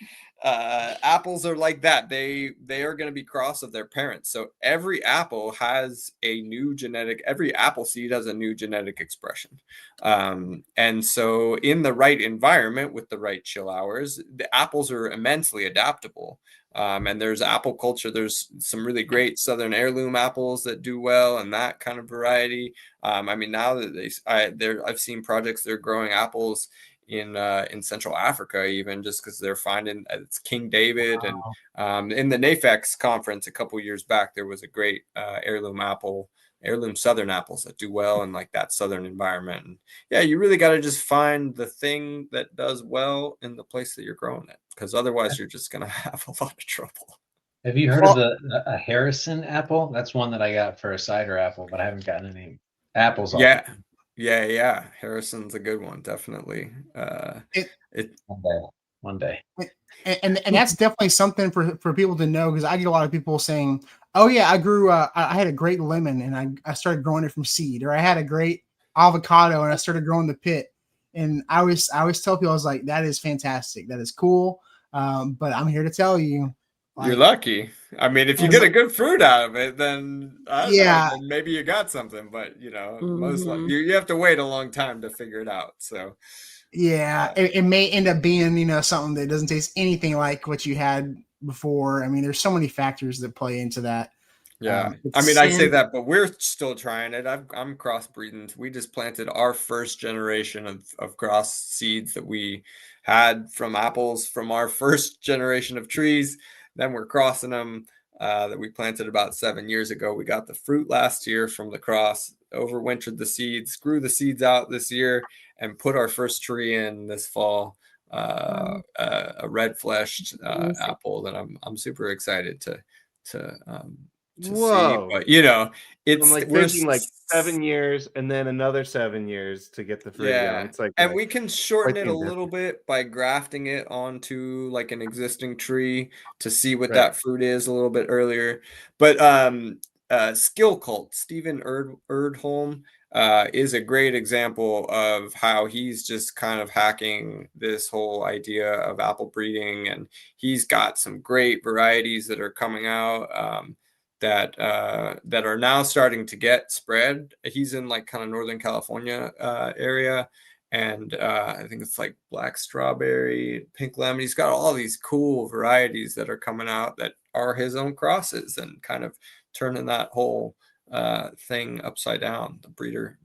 Apples are like that. They are going to be cross of their parents. So every apple has every apple seed has a new genetic expression. And so in the right environment with the right chill hours, the apples are immensely adaptable. And there's apple culture. There's some really great Southern heirloom apples that do well and that kind of variety. I mean, now that I've seen projects that are growing apples in Central Africa, even just because they're finding it's King David. And in the NAFEX conference a couple years back, there was a great heirloom southern apples that do well in like that southern environment. And yeah, you really got to just find the thing that does well in the place that you're growing it, because otherwise you're just gonna have a lot of trouble. Have you heard of a Harrison apple? That's one that I got for a cider apple, but I haven't gotten any apples off. Yeah. Harrison's a good one, definitely. One day. And that's definitely something for people to know, because I get a lot of people saying, "Oh yeah, I grew I had a great lemon and I started growing it from seed," or I had a great avocado and I started growing the pit. And I always tell people, I was like, that is fantastic, that is cool. But I'm here to tell you, you're lucky. I mean, if you get a good fruit out of it, then I don't know, then maybe you got something. But you know, most you have to wait a long time to figure it out. So yeah, it may end up being, you know, something that doesn't taste anything like what you had before. I mean, there's so many factors that play into that. Yeah, I mean, I say that, but we're still trying it. I'm crossbreeding. We just planted our first generation of cross seeds that we had from apples from our first generation of trees. Then we're crossing them that we planted about 7 years ago. We got the fruit last year from the cross, overwintered the seeds, grew the seeds out this year, and put our first tree in this fall. A red-fleshed apple that I'm super excited to see. But you know, I'm like thinking like 7 years and then another 7 years to get the fruit. Yeah, it's like, and we can shorten it a little bit by grafting it onto like an existing tree to see what that fruit is a little bit earlier. But Skill Cult, Stephen Erdholm, is a great example of how he's just kind of hacking this whole idea of apple breeding, and he's got some great varieties that are coming out that are now starting to get spread. He's in like kind of Northern California area, and I think it's like black strawberry, pink lemon. He's got all these cool varieties that are coming out that are his own crosses, and kind of turning that whole thing upside down. The breeder.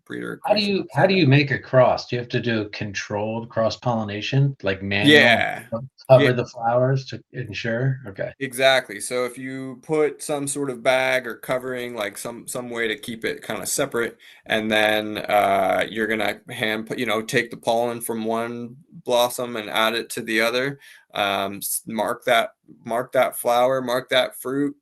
How do you make a cross? Do you have to do controlled cross pollination, like manual? Cover the flowers to ensure? Okay. Exactly. So if you put some sort of bag or covering, like some way to keep it kind of separate, and then you're gonna take the pollen from one blossom and add it to the other. Mark that flower, mark that fruit,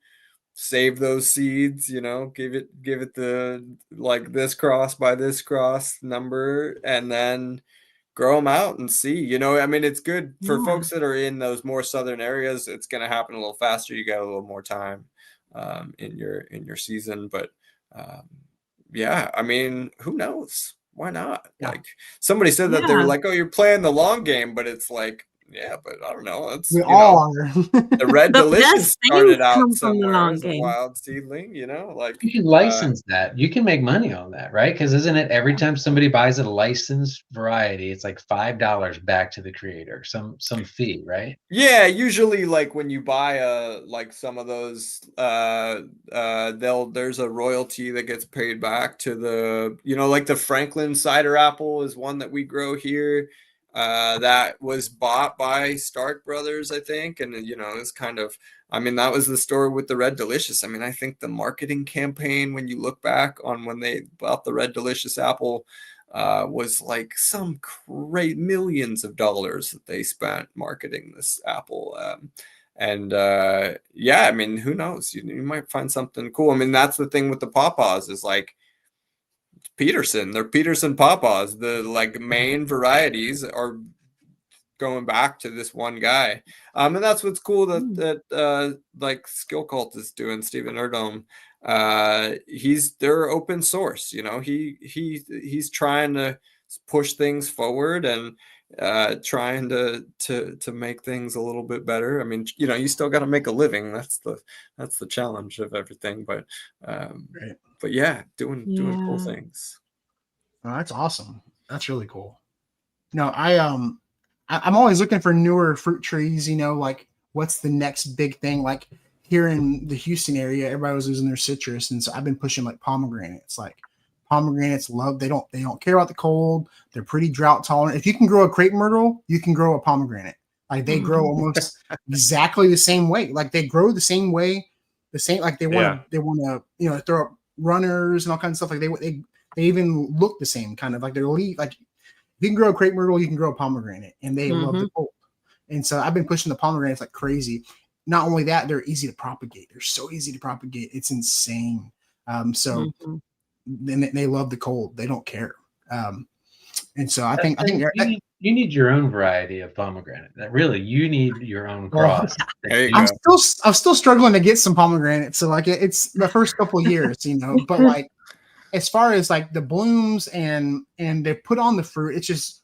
save those seeds, give it the like this cross by this cross number, and then grow them out and see. I mean, it's good for folks that are in those more southern areas. It's going to happen a little faster. You got a little more time in your season. But yeah, I mean, who knows? Why not? Like somebody said that they're like, oh, you're playing the long game, but it's like, yeah, but I don't know. It's we all are. The Red Delicious started out somewhere as a wild seedling, like you can license that. You can make money on that, right? Because isn't it every time somebody buys a licensed variety, it's like $5 back to the creator, some fee, right? Yeah, usually like when you buy like some of those, there's a royalty that gets paid back to the, like the Franklin cider apple is one that we grow here. That was bought by Stark Brothers, I think, and it's kind of, I mean, that was the story with the Red Delicious. I mean, I think the marketing campaign, when you look back on when they bought the Red Delicious apple, was like some great millions of dollars that they spent marketing this apple. Yeah, I mean, who knows? You might find something cool. I mean, that's the thing with the pawpaws is like, they're Peterson pawpaws. The like main varieties are going back to this one guy, and that's what's cool that like Skill Cult is doing. Stephen Erdholm, they're open source. He's trying to push things forward and trying to make things a little bit better. I mean, you still got to make a living. That's the challenge of everything, but Right. But yeah, doing cool things. Oh, that's awesome. That's really cool. No, I'm always looking for newer fruit trees. Like what's the next big thing? Like here in the Houston area, everybody was losing their citrus, and so I've been pushing like pomegranates. Like Pomegranates they don't care about the cold. They're pretty drought tolerant. If you can grow a crepe myrtle, you can grow a pomegranate. Like they grow almost exactly the same way. Like they grow the same way, like they want to throw up runners and all kinds of stuff. Like they even look the same, kind of like their leaf. Like if you can grow a crepe myrtle, you can grow a pomegranate, and they love the cold. And so I've been pushing the pomegranates like crazy. Not only that, they're easy to propagate. They're so easy to propagate. It's insane. Then they love the cold. They don't care. And so I think you need your own variety of pomegranate. That really, you need your own cross. I'm still struggling to get some pomegranates. So like it's the first couple of years, but like as far as like the blooms and they put on the fruit, it's just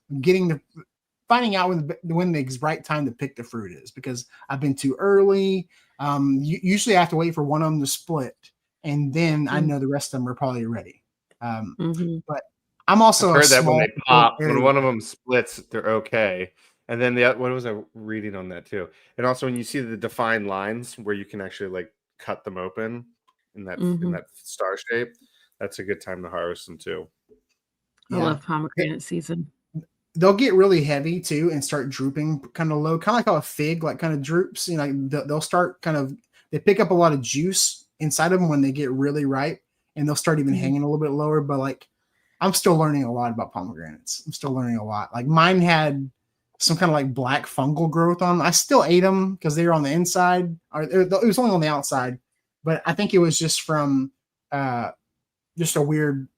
finding out when the right time to pick the fruit is, because I've been too early. Usually I have to wait for one of them to split, and then I know the rest of them are probably ready. But I'm also I've heard that when they pop, when one of them splits, they're okay. And then what was I reading on that too? And also when you see the defined lines where you can actually like cut them open in that star shape, that's a good time to harvest them too. I love pomegranate season. They'll get really heavy too and start drooping kind of low, kind of like how a fig like kind of droops. They'll start they pick up a lot of juice inside of them when they get really ripe, and they'll start even hanging a little bit lower. But like, I'm still learning a lot about pomegranates. I'm still learning a lot. Like mine had some kind of like black fungal growth on them. I still ate them because they were on the inside, or it was only on the outside. But I think it was just from just a weird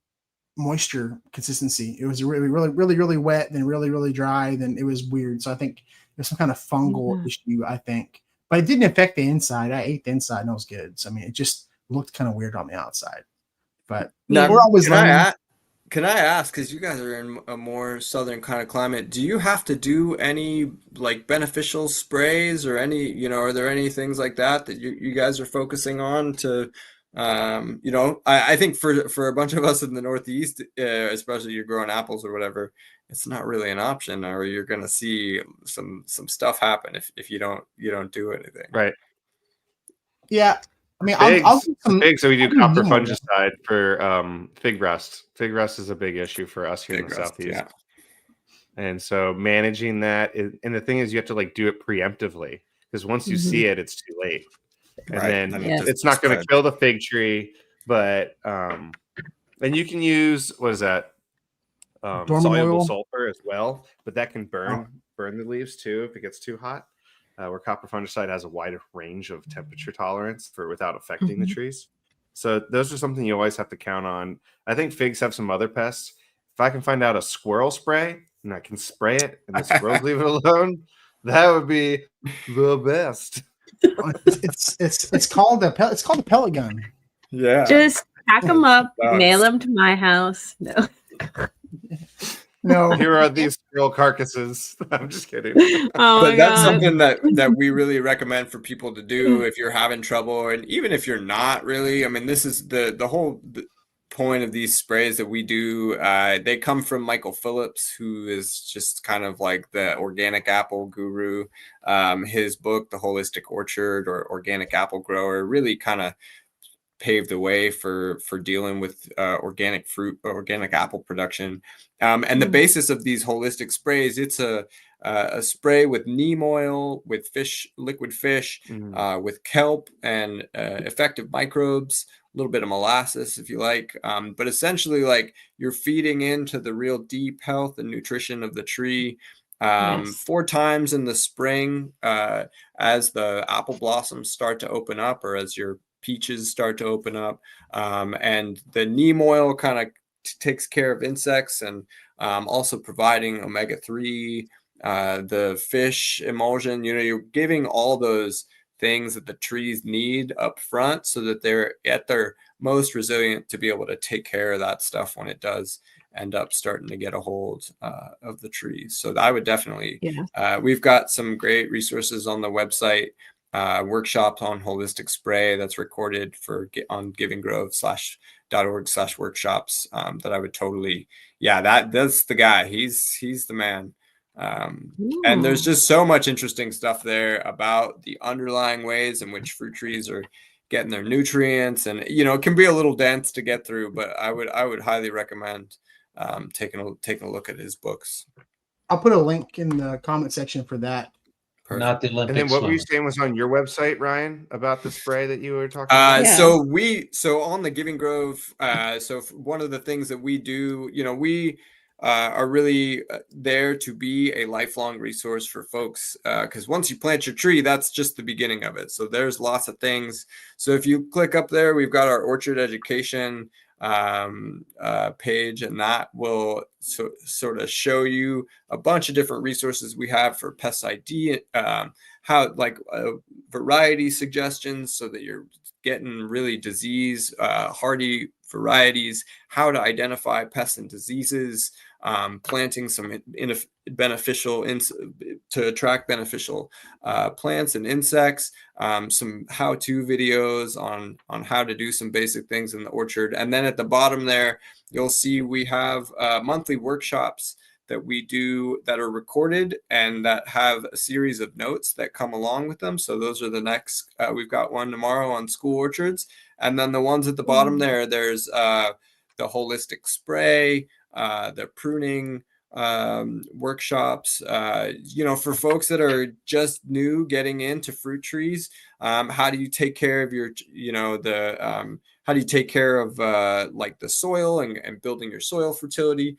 moisture consistency. It was really, really, really, really wet, then really, really dry. Then it was weird. So I think there's some kind of fungal issue, I think. But it didn't affect the inside. I ate the inside and it was good. So I mean, it just looked kind of weird on the outside. But now, we're always learning. Can I ask, because you guys are in a more southern kind of climate, do you have to do any like beneficial sprays or any, are there any things like that you guys are focusing on to, I think for a bunch of us in the Northeast, especially you're growing apples or whatever, it's not really an option, or you're going to see some stuff happen if you don't do anything. Right. Yeah. I mean, figs, so we do copper fungicide for fig rust. Fig rust is a big issue for us here in the Southeast. Yeah. And so managing that and the thing is you have to like do it preemptively, because once you see it, it's too late. And then it's not going to kill the fig tree, but and you can use, what is that? Soluble sulfur as well, but that can burn the leaves too if it gets too hot. Where copper fungicide has a wider range of temperature tolerance without affecting the trees. So those are something you always have to count on. I think figs have some other pests. If I can find out a squirrel spray and I can spray it and the squirrels leave it alone, that would be the best. It's called the pellet gun. Yeah. Just pack them up, mail them to my house. No. Here are these squirrel carcasses. I'm just kidding. But that's something that we really recommend for people to do if you're having trouble, and even if you're not really. I mean, this is the whole point of these sprays that we do. They come from Michael Phillips, who is just kind of like the organic apple guru. His book, The Holistic Orchard or Organic Apple Grower, really kind of paved the way for dealing with organic fruit, organic apple production. And the basis of these holistic sprays, it's a spray with neem oil, with liquid fish, with kelp and effective microbes, a little bit of molasses if you like. But essentially, like, you're feeding into the real deep health and nutrition of the tree 4 times in the spring as the apple blossoms start to open up, or as your peaches start to open up. And the neem oil kind of takes care of insects, and also providing omega-3, the fish emulsion. You're giving all those things that the trees need up front so that they're at their most resilient to be able to take care of that stuff when it does end up starting to get a hold of the trees. So I would definitely, we've got some great resources on the website, workshops on holistic spray that's recorded on givinggrove.org/workshops, that I would totally, that's the guy. He's the man. And there's just so much interesting stuff there about the underlying ways in which fruit trees are getting their nutrients, and it can be a little dense to get through, but I would highly recommend taking a look at his books. I'll put a link in the comment section for that. Perfect. Not the Olympic And then what were you swimmer. saying was on your website, Ryan, about the spray that you were talking about? So on the Giving Grove, one of the things that we do, we are really there to be a lifelong resource for folks, because once you plant your tree, that's just the beginning of it. So there's lots of things. So if you click up there, we've got our orchard education page, and that will sort of show you a bunch of different resources we have for pest ID, variety suggestions, so that you're getting really disease hardy varieties, how to identify pests and diseases, planting some beneficial to attract beneficial plants and insects, some how-to videos on how to do some basic things in the orchard. And then at the bottom there, you'll see we have monthly workshops that we do that are recorded and that have a series of notes that come along with them. So those are the next, we've got one tomorrow on school orchards. And then the ones at the bottom there's the holistic spray, the pruning workshops, for folks that are just new getting into fruit trees. How do you take care of your, how do you take care of like the soil and building your soil fertility,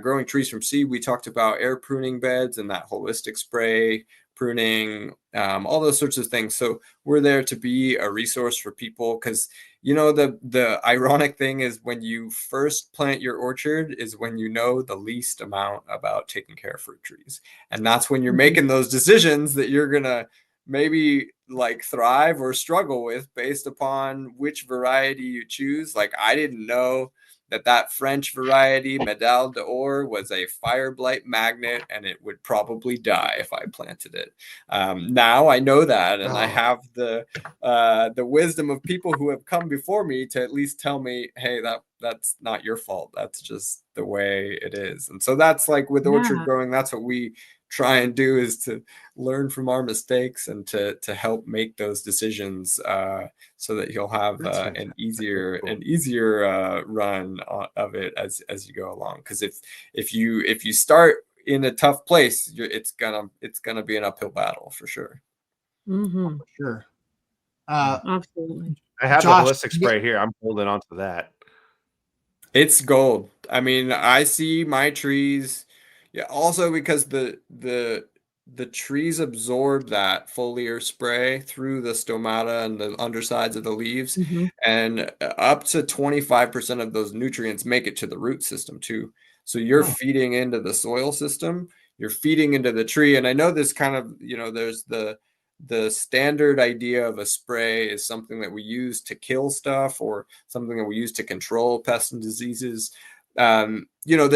growing trees from seed? We talked about air pruning beds and that holistic spray, pruning, all those sorts of things. So we're there to be a resource for people, because the ironic thing is, when you first plant your orchard is when you know the least amount about taking care of fruit trees. And that's when you're making those decisions that you're gonna maybe like thrive or struggle with based upon which variety you choose. Like, I didn't know that French variety, Medal d'Or, was a fire blight magnet, and it would probably die if I planted it. Now I know that, and I have the wisdom of people who have come before me to at least tell me, hey, that's not your fault. That's just the way it is. And so that's like with orchard growing, that's what we try and do, is to learn from our mistakes and to help make those decisions, so that you'll have an easier run of it as you go along. Because if you start in a tough place, it's gonna be an uphill battle for sure. Mm-hmm. Sure. Absolutely. I have Josh, the holistic spray here. I'm holding on to that. It's gold. I mean, I see my trees. Yeah. Also, because the trees absorb that foliar spray through the stomata and the undersides of the leaves, and up to 25% of those nutrients make it to the root system too. So you're feeding into the soil system, you're feeding into the tree. And I know this kind of, there's the standard idea of a spray is something that we use to kill stuff, or something that we use to control pests and diseases. The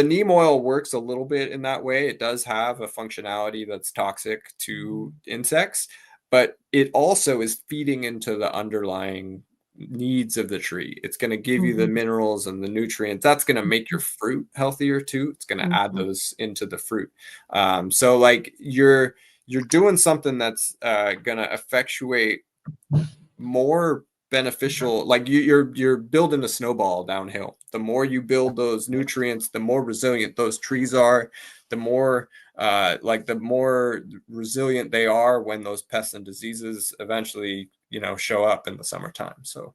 neem oil works a little bit in that way. It does have a functionality that's toxic to insects, but it also is feeding into the underlying needs of the tree. It's going to give you the minerals and the nutrients. That's going to make your fruit healthier too. It's going to add those into the fruit. So like you're doing something that's going to effectuate more beneficial, like you're building a snowball downhill. The more you build those nutrients, the more resilient those trees are, the more resilient they are when those pests and diseases eventually show up in the summertime. So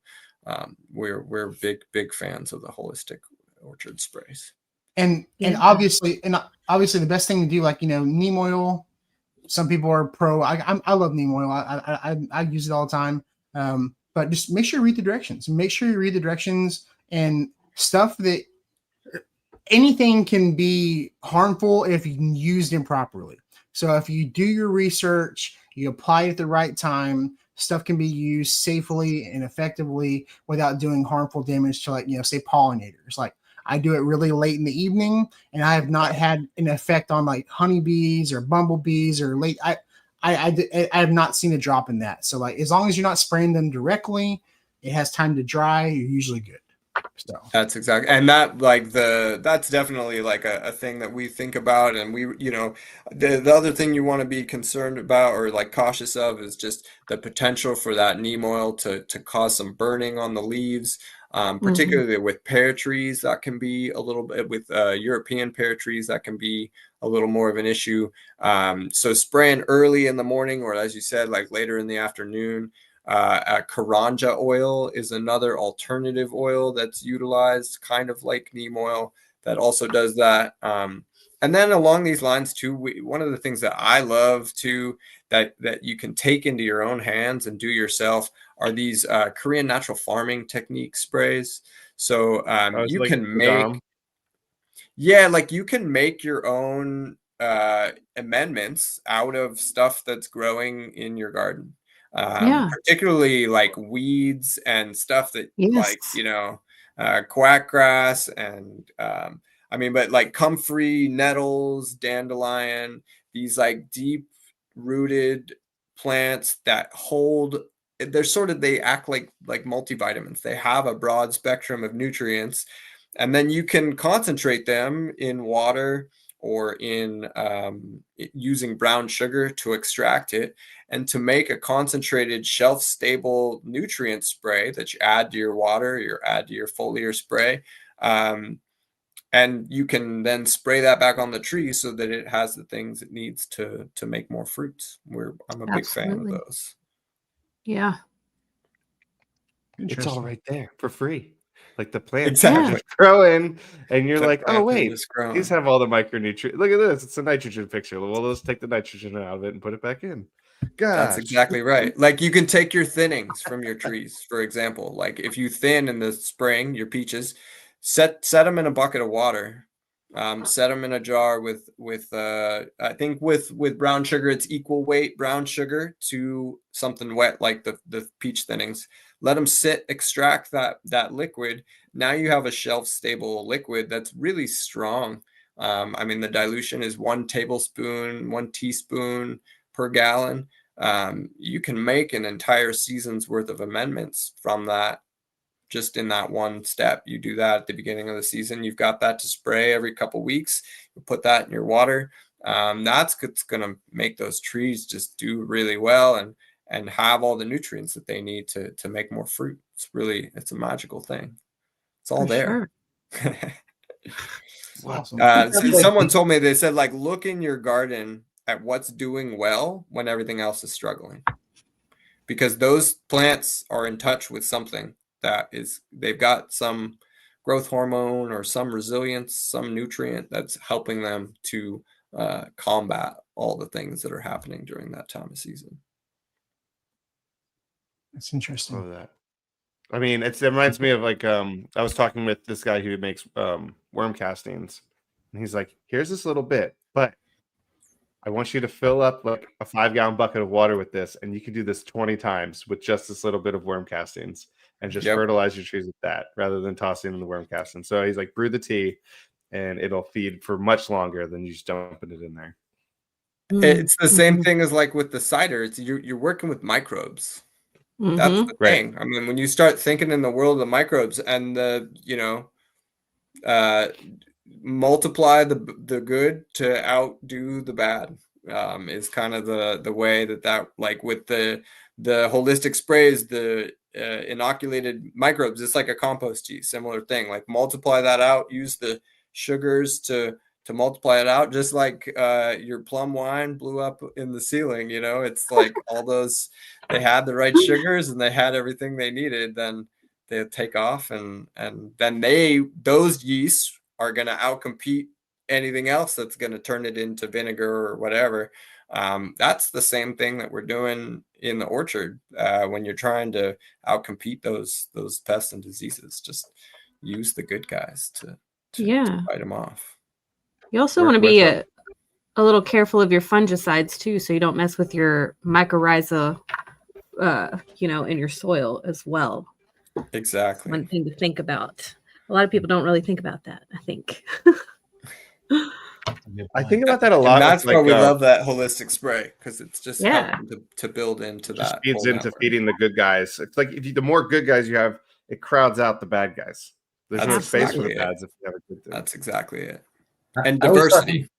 we're big fans of the holistic orchard sprays. And obviously the best thing to do, like neem oil. Some people are pro. I love neem oil. I use it all the time. But just make sure you read the directions. Make sure you read the directions, and stuff that anything can be harmful if used improperly. So if you do your research, you apply it at the right time, stuff can be used safely and effectively without doing harmful damage to, like, say pollinators. Like, I do it really late in the evening, and I have not had an effect on like honeybees or bumblebees or late. I have not seen a drop in that. So like, as long as you're not spraying them directly, it has time to dry, you're usually good. So That's exactly, and that's definitely like a thing that we think about, and we, the other thing you want to be concerned about or like cautious of is just the potential for that neem oil to cause some burning on the leaves, particularly with pear trees. That can be a little bit with European pear trees. That can be a little more of an issue. So spraying early in the morning, or as you said, like later in the afternoon. Karanja oil is another alternative oil that's utilized, kind of like neem oil, that also does that. And then along these lines too, one of the things that I love too, that you can take into your own hands and do yourself, are these Korean natural farming technique sprays. So you like can make, yeah, like you can make your own amendments out of stuff that's growing in your garden. Yeah. Particularly like weeds and stuff that Yes. quack grass and I mean, but like comfrey, nettles, dandelion, these like deep rooted plants that hold, they act like multivitamins. They have a broad spectrum of nutrients, and then you can concentrate them in water or in using brown sugar to extract it, and to make a concentrated shelf-stable nutrient spray that you add to your water, you add to your foliar spray, and you can then spray that back on the tree so that it has the things it needs to make more fruits. I'm a big fan of those. Yeah. It's all right there for free. Like the plants Exactly. just growing, and you're The like, oh plants are wait, just growing. these have all the micronutrients. Look at this, it's a nitrogen picture. Well, let's take the nitrogen out of it and put it back in. Gosh. That's exactly right. Like you can take your thinnings from your trees, for example. Like if you thin in the spring your peaches, set them in a bucket of water. Set them in a jar with I think with brown sugar, it's equal weight brown sugar to something wet like the peach thinnings. Let them sit, extract that liquid. Now you have a shelf stable liquid that's really strong. I mean, the dilution is 1 teaspoon per gallon. You can make an entire season's worth of amendments from that, just in that one step. You do that at the beginning of the season. You've got that to spray every couple weeks. You put that in your water. That's going to make those trees just do really well and have all the nutrients that they need to make more fruit. It's a magical thing. It's all there. Sure. awesome. Someone told me, they said, like, look in your garden at what's doing well when everything else is struggling, because those plants are in touch with something they've got some growth hormone or some resilience, some nutrient that's helping them to combat all the things that are happening during that time of season. That's interesting. Love that. I mean, it reminds me of like I was talking with this guy who makes worm castings, and he's like, here's this little bit, but I want you to fill up like a 5-gallon bucket of water with this, and you can do this 20 times with just this little bit of worm castings, and just fertilize your trees with that rather than tossing in the worm casting. So he's like, brew the tea, and it'll feed for much longer than you just dumping it in there. It's the same thing as like with the cider. You're working with microbes. That's the thing. I mean, when you start thinking in the world of the microbes and multiply the good to outdo the bad, is kind of the way that like with the holistic sprays, the inoculated microbes, it's like a compost tea, similar thing. Like multiply that out, use the sugars to multiply it out, just like your plum wine blew up in the ceiling. It's like all those, they had the right sugars and they had everything they needed, then they take off, and then those yeasts are going to outcompete anything else that's going to turn it into vinegar or whatever. That's the same thing that we're doing in the orchard when you're trying to outcompete those pests and diseases. Just use the good guys to fight them off. You also want to be a little careful of your fungicides too, so you don't mess with your mycorrhiza, in your soil as well. Exactly. One thing to think about. A lot of people don't really think about that, I think. I think about that a lot. And that's why we love that holistic spray, because it's just helping to build into just that. Feeds into feeding the good guys. It's like the more good guys you have, it crowds out the bad guys. There's That's no space for exactly the it. pads if you have a kid there. That's exactly it. I- And I was diversity.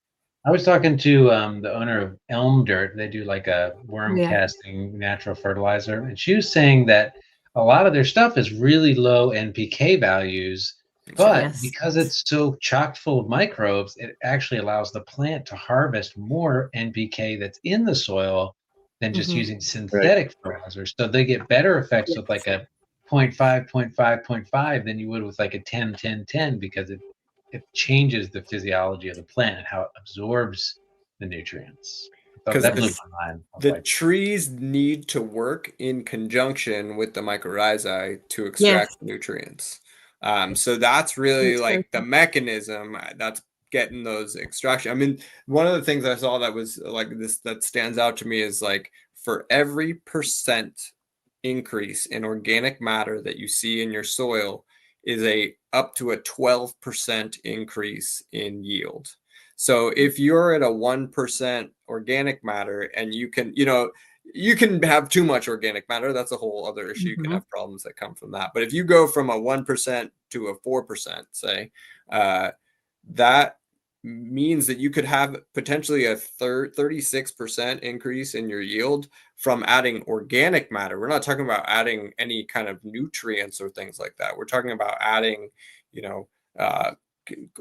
I was talking to the owner of Elm Dirt. They do like a worm Yeah. casting natural fertilizer, and she was saying that a lot of their stuff is really low NPK values, but Yes. because it's so chock full of microbes, it actually allows the plant to harvest more NPK that's in the soil than just Mhm. using synthetic fertilizers. So they get better effects with like a 0.5, 0.5, 0.5 than you would with like a 10, 10, 10 because it changes the physiology of the plant and how it absorbs the nutrients. I thought that blew my mind. I was The like, trees need to work in conjunction with the mycorrhizae to extract nutrients. So that's really That's very like the mechanism that's getting those extraction. I mean, one of the things I saw that was like this that stands out to me is like for every percent increase in organic matter that you see in your soil is a up to a 12% increase in yield. So if you're at a 1% organic matter and you can, you can have too much organic matter. That's a whole other issue. You can have problems that come from that. But if you go from a 1% to a 4%, say, that means that you could have potentially a 36% increase in your yield from adding organic matter. We're not talking about adding any kind of nutrients or things like that. We're talking about adding,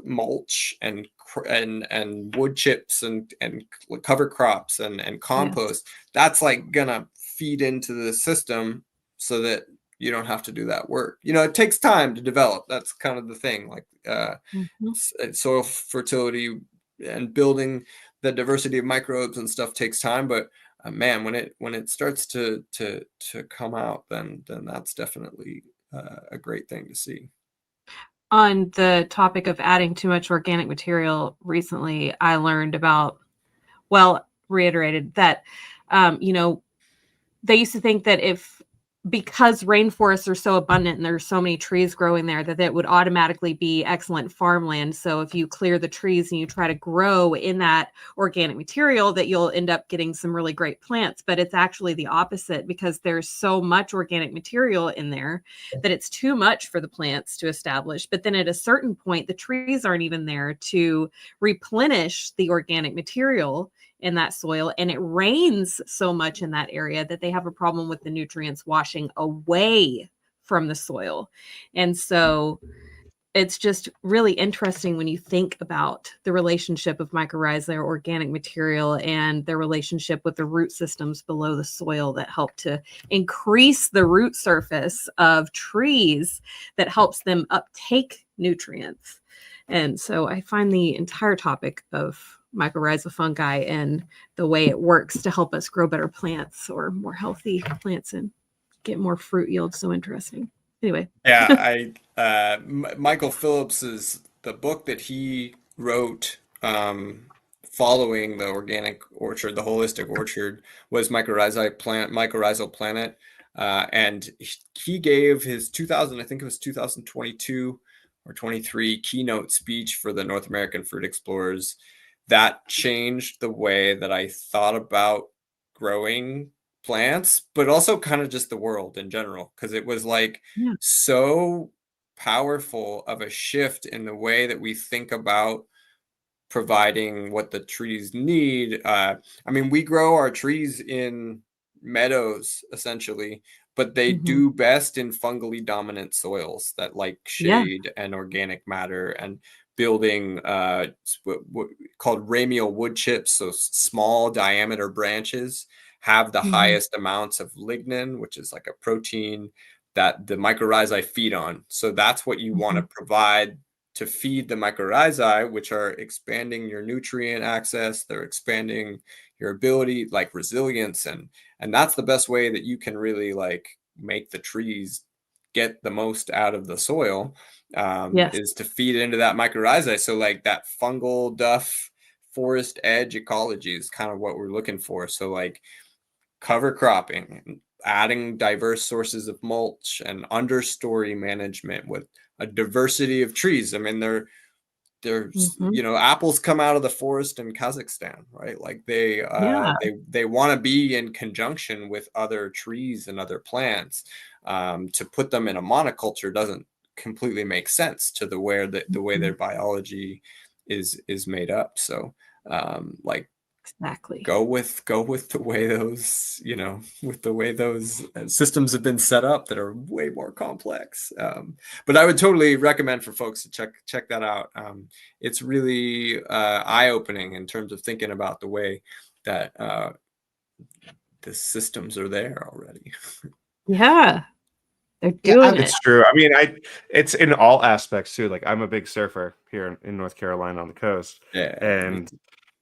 mulch and wood chips and cover crops and compost. That's like gonna feed into the system so that you don't have to do that work. It takes time to develop. That's kind of the thing. Like soil fertility and building the diversity of microbes and stuff takes time, but man, when it starts to come out, then that's definitely a great thing to see. On the topic of adding too much organic material, recently I learned about, reiterated that, they used to think that because rainforests are so abundant and there's so many trees growing there, that it would automatically be excellent farmland. So if you clear the trees and you try to grow in that organic material, that you'll end up getting some really great plants. But it's actually the opposite, because there's so much organic material in there that it's too much for the plants to establish. But then at a certain point, the trees aren't even there to replenish the organic material in that soil, and it rains so much in that area that they have a problem with the nutrients washing away from the soil. And so it's just really interesting when you think about the relationship of mycorrhizae or organic material and their relationship with the root systems below the soil that help to increase the root surface of trees that helps them uptake nutrients. And so I find the entire topic of mycorrhizal fungi and the way it works to help us grow better plants or more healthy plants and get more fruit yield so interesting. Anyway. Yeah, Michael Phillips's the book that he wrote following the organic orchard, the holistic orchard, was Mycorrhizal Planet, and he gave his 2000, I think it was 2022 or 23 keynote speech for the North American Fruit Explorers. That changed the way that I thought about growing plants, but also kind of just the world in general, because it was like so powerful of a shift in the way that we think about providing what the trees need. I mean, we grow our trees in meadows essentially, but they do best in fungally dominant soils that like shade and organic matter, and building called ramial wood chips, so small diameter branches have the highest amounts of lignin, which is like a protein that the mycorrhizae feed on. So that's what you want to provide to feed the mycorrhizae, which are expanding your nutrient access. They're expanding your ability, like resilience, and that's the best way that you can really like make the trees get the most out of the soil, is to feed into that mycorrhizae. So like that fungal duff forest edge ecology is kind of what we're looking for. So like cover cropping, adding diverse sources of mulch, and understory management with a diversity of trees. I mean, there's apples come out of the forest in Kazakhstan, right? Like they want to be in conjunction with other trees and other plants. To put them in a monoculture doesn't completely makes sense to the way their biology is made up. So like Exactly. go with the way those, with the way those systems have been set up that are way more complex. But I would totally recommend for folks to check that out. It's really eye-opening in terms of thinking about the way that the systems are there already. Yeah. They're Yeah, doing it. It's true. I mean, it's in all aspects too. Like I'm a big surfer here in North Carolina on the coast, Yeah. and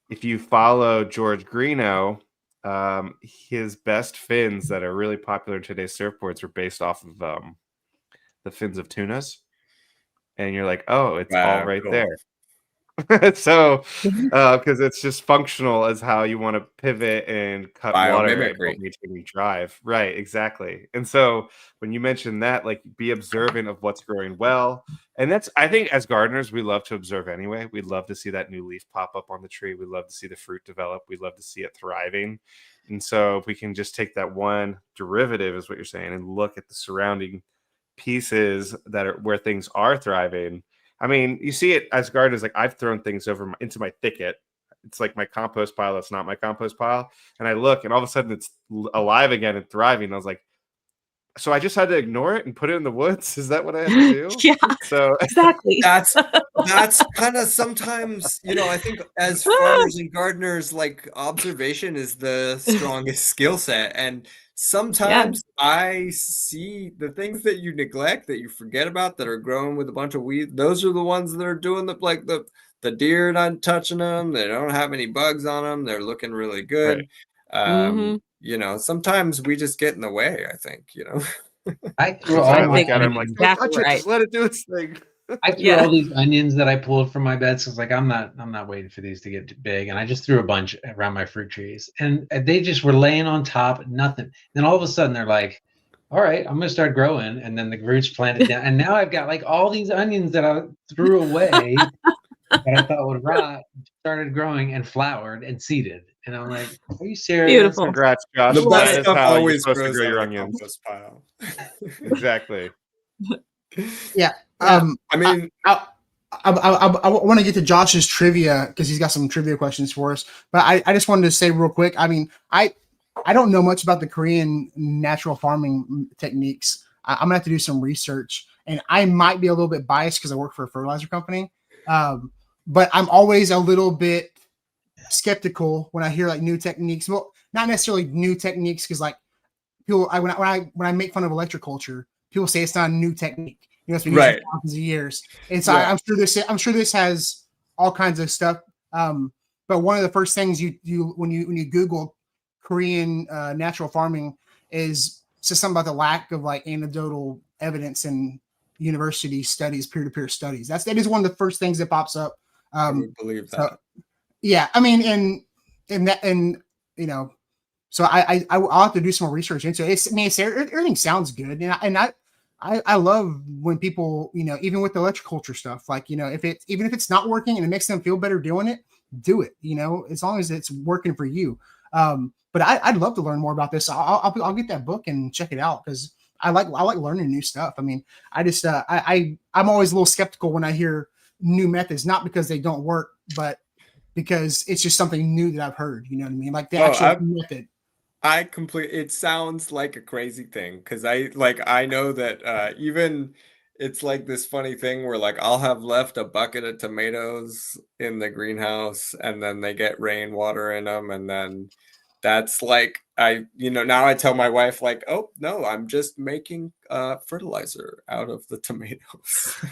if you follow George Greeno, his best fins that are really popular in today's surfboards are based off of the fins of tunas, and you're like, oh, it's all right Cool. there. So, because it's just functional as how you want to pivot and cut water and Biomimicry. maintain your drive. Right, exactly. And so when you mention that, like be observant of what's growing well. And that's, I think as gardeners, we love to observe anyway. We'd love to see that new leaf pop up on the tree. We love to see the fruit develop. We love to see it thriving. And so if we can just take that one derivative, is what you're saying, and look at the surrounding pieces that are where things are thriving. I mean, you see it as gardeners. Like I've thrown things over into my thicket. It's like my compost pile. That's not my compost pile. And I look, and all of a sudden it's alive again and thriving. And I was like, so I just had to ignore it and put it in the woods. Is that what I had to do? Yeah, So exactly. That's kind of sometimes, I think as farmers and gardeners, like observation is the strongest skill set. And sometimes I see the things that you neglect, that you forget about, that are growing with a bunch of weeds. Those are the ones that are doing the deer not touching them. They don't have any bugs on them. They're looking really good. Right. Sometimes we just get in the way, I think, I threw So all I my look at it, I'm like, onions. don't Exactly touch it. right. Just let it do its thing. I threw Yeah. all these onions that I pulled from my beds. So I was like, I'm not waiting for these to get big. And I just threw a bunch around my fruit trees, and they just were laying on top, nothing. Then all of a sudden they're like, all right, I'm gonna start growing. And then the roots planted down. And now I've got like all these onions that I threw away that I thought would rot, started growing and flowered and seeded. And I'm like, are you serious? Beautiful. Congrats, Josh. The Love best That is stuff how you're always supposed to grows grow out your of the onions. compost pile. Exactly. Yeah. I mean, I want to get to Josh's trivia because he's got some trivia questions for us. But I just wanted to say real quick. I mean, I don't know much about the Korean natural farming techniques. I'm gonna have to do some research, and I might be a little bit biased because I work for a fertilizer company. But I'm always a little bit skeptical when I hear like new techniques. Well, not necessarily new techniques because like people, when I make fun of electroculture, people say it's not a new technique. It's been used for thousands of years, and so Yeah. I'm sure this has all kinds of stuff. But one of the first things you when you Google Korean natural farming is just something about the lack of like anecdotal evidence in university studies, peer-to-peer studies. That is one of the first things that pops up. I would believe that. So, yeah, I mean, so I'll have to do some more research into it. Everything sounds good, and I love when people, even with the electroculture stuff, like, even if it's not working and it makes them feel better doing it, do it, as long as it's working for you. But I'd love to learn more about this. I'll get that book and check it out because I like learning new stuff. I mean, I just I'm always a little skeptical when I hear new methods, not because they don't work, but because it's just something new that I've heard. You know what I mean? Like the actual method. It sounds like a crazy thing because I know that even it's like this funny thing where like I'll have left a bucket of tomatoes in the greenhouse and then they get rainwater in them, and then that's like now I tell my wife like, oh no, I'm just making fertilizer out of the tomatoes.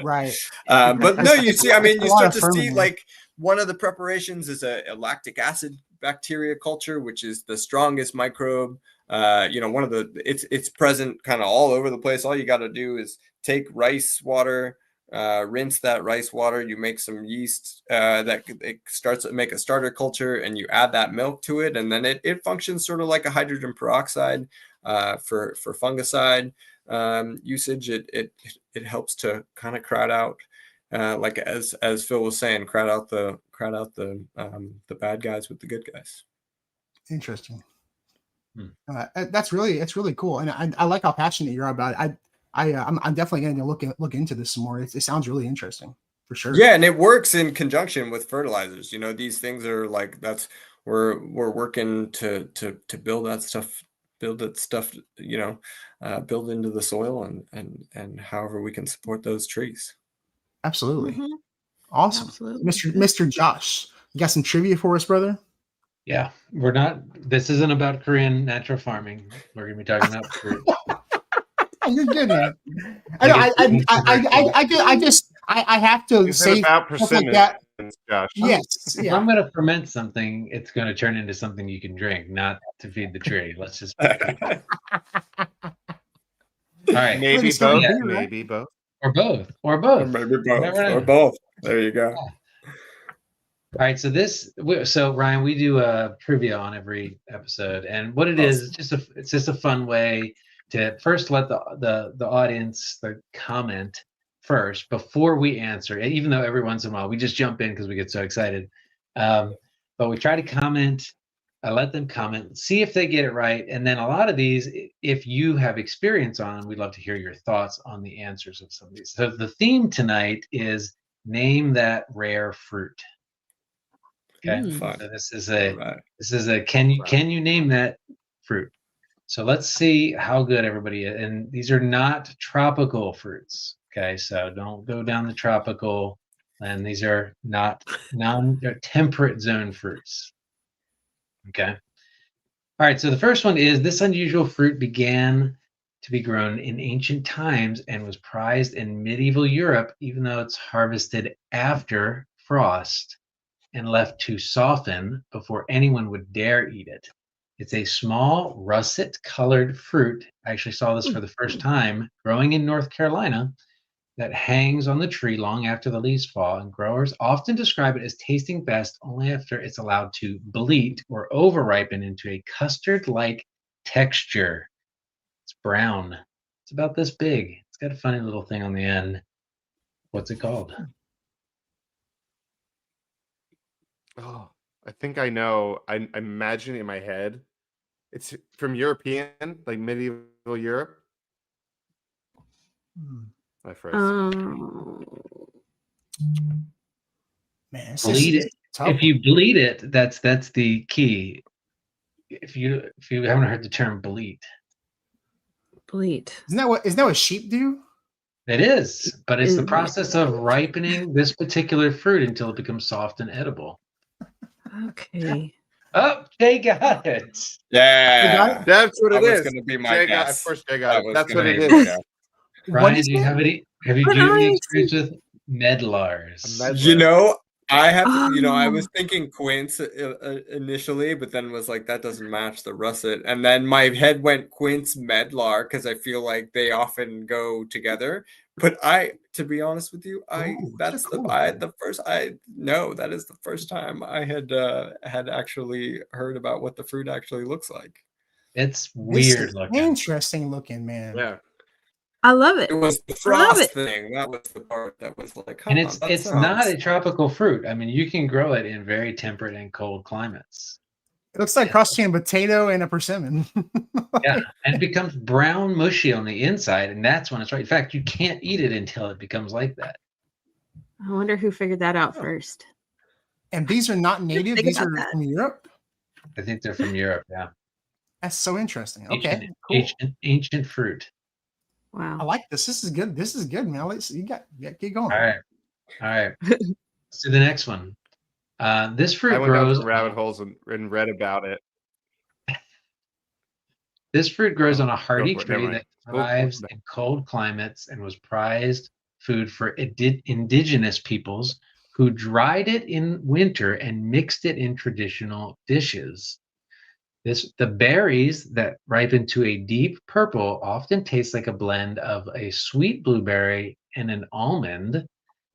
Right. But no, you see, I mean, you start to see ferment. like one of the preparations is a lactic acid bacteria culture, which is the strongest microbe. One of it's present kind of all over the place. All you got to do is take rice water, rinse that rice water. You make some yeast that it starts to make a starter culture, and you add that milk to it, and then it functions sort of like a hydrogen peroxide for fungicide usage. It helps to kind of crowd out, like as Phil was saying, crowd out the bad guys with the good guys. Interesting. It's really cool, and I like how passionate you are about it. I'm definitely going to look into this some more. It sounds really interesting for sure. Yeah, and it works in conjunction with fertilizers. You know, these things are like we're working to build that stuff, you know, build into the soil and however we can support those trees. Absolutely. Mhm. Awesome. Absolutely. Mr. Josh, you got some trivia for us, brother? Yeah, this isn't about Korean natural farming. We're gonna be talking about fruit. You're good, man. I I have to Is say it about stuff like persimmons, that. Josh? Yes. If Yeah. I'm gonna ferment something, it's gonna turn into something you can drink, not to feed the tree. Let's just all right. Maybe It's gonna both. be, right? Maybe both. Or both. Or maybe both. Never know. Or both. There you go. All right, so Ryan, we do a trivia on every episode, and what it is, it's just a fun way to first let the audience comment first before we answer. Even though every once in a while we just jump in because we get so excited, but we try to comment. I let them comment, see if they get it right, and then a lot of these, if you have experience on them, we'd love to hear your thoughts on the answers of some of these. So the theme tonight is name that rare fruit. Okay, Fine. so this is Right. a can you name that fruit? So let's see how good everybody is. And these are not tropical fruits. Okay, so don't go down the tropical. And these are not they're temperate zone fruits. Okay. All right. So the first one is this unusual fruit began to be grown in ancient times and was prized in medieval Europe, even though it's harvested after frost and left to soften before anyone would dare eat it. It's a small russet-colored fruit. I actually saw this for the first time growing in North Carolina that hangs on the tree long after the leaves fall, and growers often describe it as tasting best only after it's allowed to bleat or over-ripen into a custard-like texture. It's brown. It's about this big. It's got a funny little thing on the end. What's it called? Oh, I think I know. I imagine in my head. It's from European, like medieval Europe. I froze. Man, Bleed it. If you bleed it, that's the key. If you haven't heard the term bleat. Bleat. Isn't that what sheep do? It is, but it's the process of ripening this particular fruit until it becomes soft and edible. Okay. Oh, Jay got it. Yeah. That's what it That was is. going to be my Jay guess. of course, Jay got it. That's what gonna it be my is. guess. Ryan, do you have any experience with medlars? You know, I have, I was thinking quince initially, but then was like, that doesn't match the russet. And then my head went quince medlar because I feel like they often go together. But to be honest with you, that is the first time I had actually heard about what the fruit actually looks like. It's weird looking. Interesting looking, man. Yeah. I love it. It was the frost thing. That was the part that was like, and it's not a tropical fruit. I mean, you can grow it in very temperate and cold climates. It looks like cross between a potato and a persimmon. Yeah, and it becomes brown mushy on the inside, and that's when it's right. In fact, you can't eat it until it becomes like that. I wonder who figured that out first. And these are not native. These are from Europe. I think they're from Europe. Yeah, that's so interesting. Okay, ancient fruit. Wow, I like this. This is good. This is good, man. You got keep going. All right. Let's do the next one. This fruit I went grows down rabbit holes and read about it. This fruit grows on a hardy tree that thrives in cold climates and was prized food for indigenous peoples who dried it in winter and mixed it in traditional dishes. The berries that ripen to a deep purple often taste like a blend of a sweet blueberry and an almond,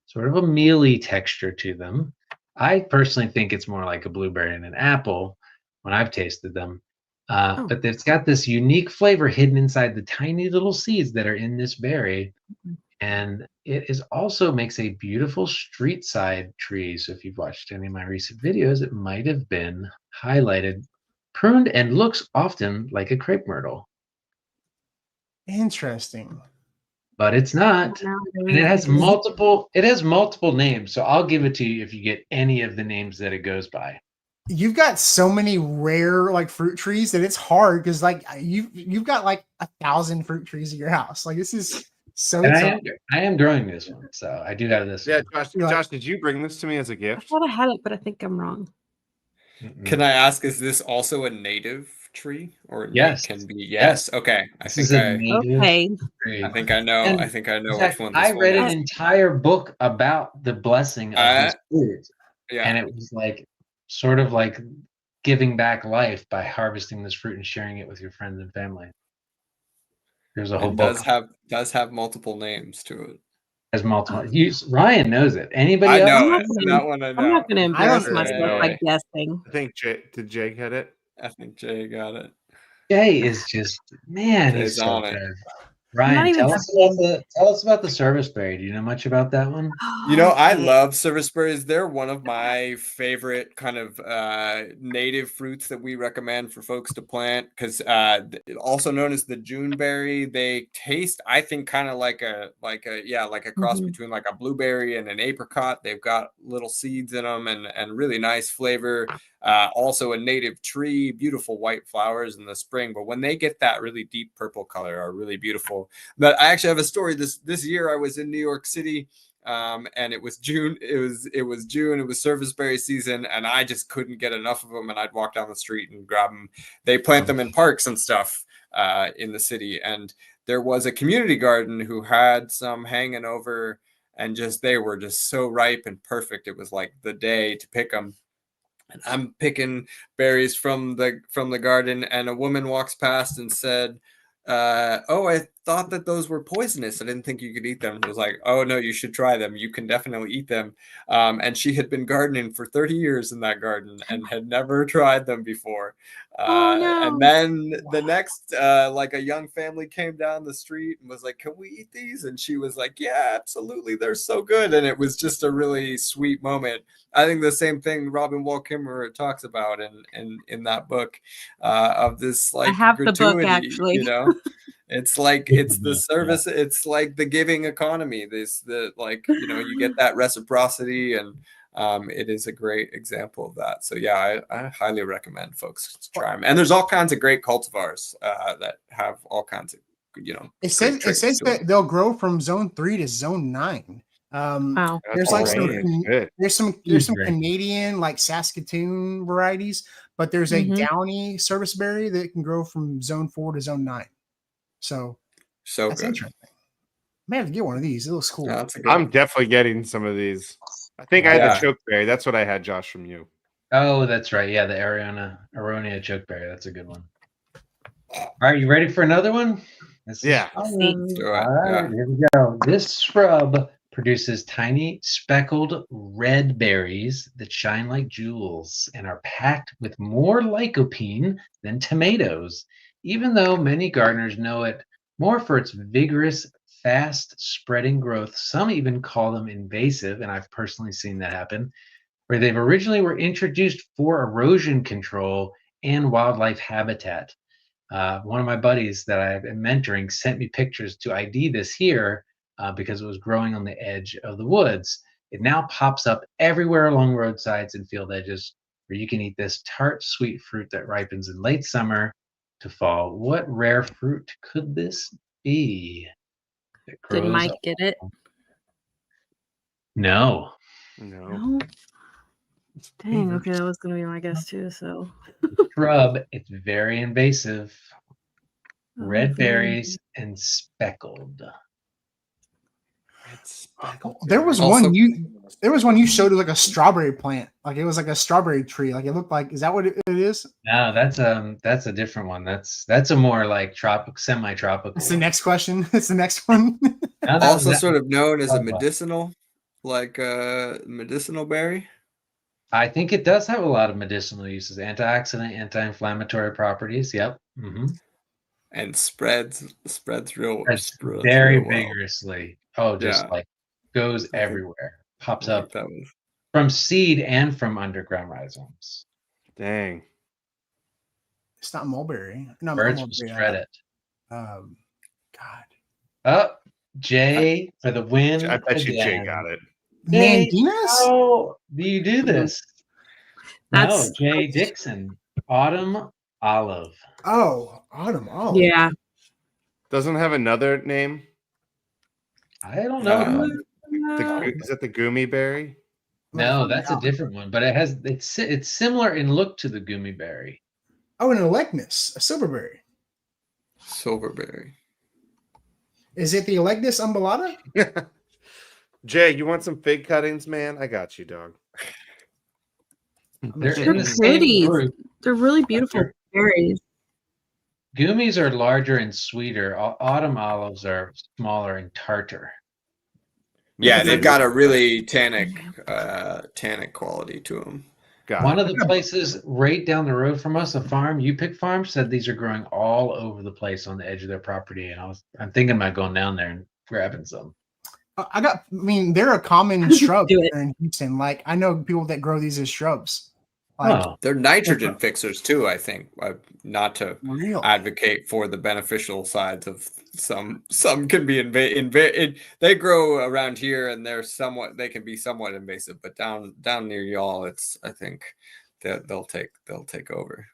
sort of a mealy texture to them. I personally think it's more like a blueberry and an apple when I've tasted them. But it's got this unique flavor hidden inside the tiny little seeds that are in this berry. And it also makes a beautiful street side tree. So if you've watched any of my recent videos, it might have been highlighted, pruned, and looks often like a crepe myrtle. Interesting. but it's not. Now I don't And it know. has multiple names. So I'll give it to you if you get any of the names that it goes by. You've got so many rare like fruit trees that it's hard because like you've got like 1,000 fruit trees at your house. Like this is so And tough. I am growing this one, so I do have this. Yeah, one. Josh. You're like- Josh, did you bring this to me as a I gift? thought I had it, but I think I'm wrong. Can I ask, is this also a native tree or Yes. can be? Yes. Okay. This is a native Okay. tree. I think I know. And I think I know in which fact, one I this one read an is. entire book about the blessing of this fruit, Yeah. and it was like sort of like giving back life by harvesting this fruit and sharing it with your friends and family. There's a whole It book. does have multiple names to it. Has multiple. Ryan knows it. Anybody I else? know I'm it. not That one I know. I'm not going to I don't embarrass know. myself by guessing. I think did Jake hit it? I think Jay got it. Jay is just man. Jay's He's so on it. good. not Ryan, even tell us about the serviceberry. Do you know much about that one? You know, I Okay. love serviceberries. They're one of my favorite kind of native fruits that we recommend for folks to plant because also known as the Juneberry. They taste, I think, kind of like a cross Mhm. between like a blueberry and an apricot. They've got little seeds in them and really nice flavor. Also a native tree, beautiful white flowers in the spring, but when they get that really deep purple color, are really beautiful. But I actually have a story. This year I was in New York City, and it was June. It was June. It was serviceberry season, and I just couldn't get enough of them. And I'd walk down the street and grab them. They plant them in parks and stuff in the city, and there was a community garden who had some hanging over, and they were just so ripe and perfect. It was like the day to pick them. And I'm picking berries from the garden, and a woman walks past and said, "Oh, I thought that those were poisonous. I didn't think you could eat them." I was like, "Oh no, you should try them. You can definitely eat them." And she had been gardening for 30 years in that garden and had never tried them before. Oh, no. And then the next, like a young family came down the street and was like, "Can we eat these?" And she was like, "Yeah, absolutely. They're so good." And it was just a really sweet moment. I think the same thing Robin Wall Kimmerer talks about in that book of this like I have the book, gratuity, actually. you know. It's like it's the service, it's like the giving economy. You get that reciprocity, and it is a great example of that. So yeah, I highly recommend folks to try them. And there's all kinds of great cultivars that have all kinds of It says great traits to that them. they'll grow from zone 3 to zone 9. Wow. There's like some Good. there's some Canadian like Saskatoon varieties, but there's a Mhm. downy serviceberry that can grow from zone 4 to zone 9. So that's good. interesting. May have to get one of these. It looks cool. Yeah, that's a good I'm one. definitely getting some of these. I think I had Yeah. the chokeberry. That's what I had, Josh, from you. Oh, that's right. Yeah, the Aronia chokeberry. That's a good one. All right, you ready for another one? Yeah. Let's do it. All right, Yeah. here we go. This shrub produces tiny speckled red berries that shine like jewels and are packed with more lycopene than tomatoes, even though many gardeners know it more for its vigorous, fast spreading growth. Some even call them invasive, and I've personally seen that happen, where they've originally were introduced for erosion control and wildlife habitat. One of my buddies that I've been mentoring sent me pictures to ID this here because it was growing on the edge of the woods. It now pops up everywhere along roadsides and field edges where you can eat this tart, sweet fruit that ripens in late summer to fall. What rare fruit could this be? That Did grows Mike get it? No. No. Dang. Okay, that was gonna be my guess too. So Shrub. It's very invasive. Red very berries and speckled. There was Also- one you showed like a strawberry plant. Like it was like a strawberry tree. Like it looked like, is that what it is? No, that's a different one. That's a more like semi-tropical. That's the next question. It's the next one. No, Also that- sort of known as a Oh, wow. medicinal, like medicinal berry. I think it does have a lot of medicinal uses, antioxidant, anti-inflammatory properties. Yep. And spreads real That's spreads very real well. vigorously. Oh, just Yeah. like goes I think- everywhere. Pops I think up that was from seed and from underground rhizomes. Dang. It's not mulberry. No, Birds will mulberry. shred it. God. Oh, Jay for the win. I bet you Jay again. got it. Jay, Mandinas? how do you do this? No, That's Jay Dixon. Autumn olive. Oh, autumn olive. yeah. Doesn't have another name. I don't know. Is that the Goomy Berry? No, that's a different one, but it's similar in look to the Goomy Berry. Oh, an Electus, a silverberry. Silverberry. Is it the Electus umbellata? Jay, you want some fig cuttings, man? I got you, dog. They're They're in the pretty. same group. They're really beautiful berries. Goomies are larger and sweeter. Autumn olives are smaller and tartar. Yeah, they've got a really tannic quality to them. One of the places right down the road from us, a farm, You Pick Farm, said these are growing all over the place on the edge of their property, and I'm thinking about going down there and grabbing some. They're a common shrub Do here in Houston. Like, I know people that grow these as shrubs. They're nitrogen fixers too, I think. Not to Real. advocate for the beneficial sides of some can be they grow around here and they can be somewhat invasive, but down near y'all, I think they'll take over.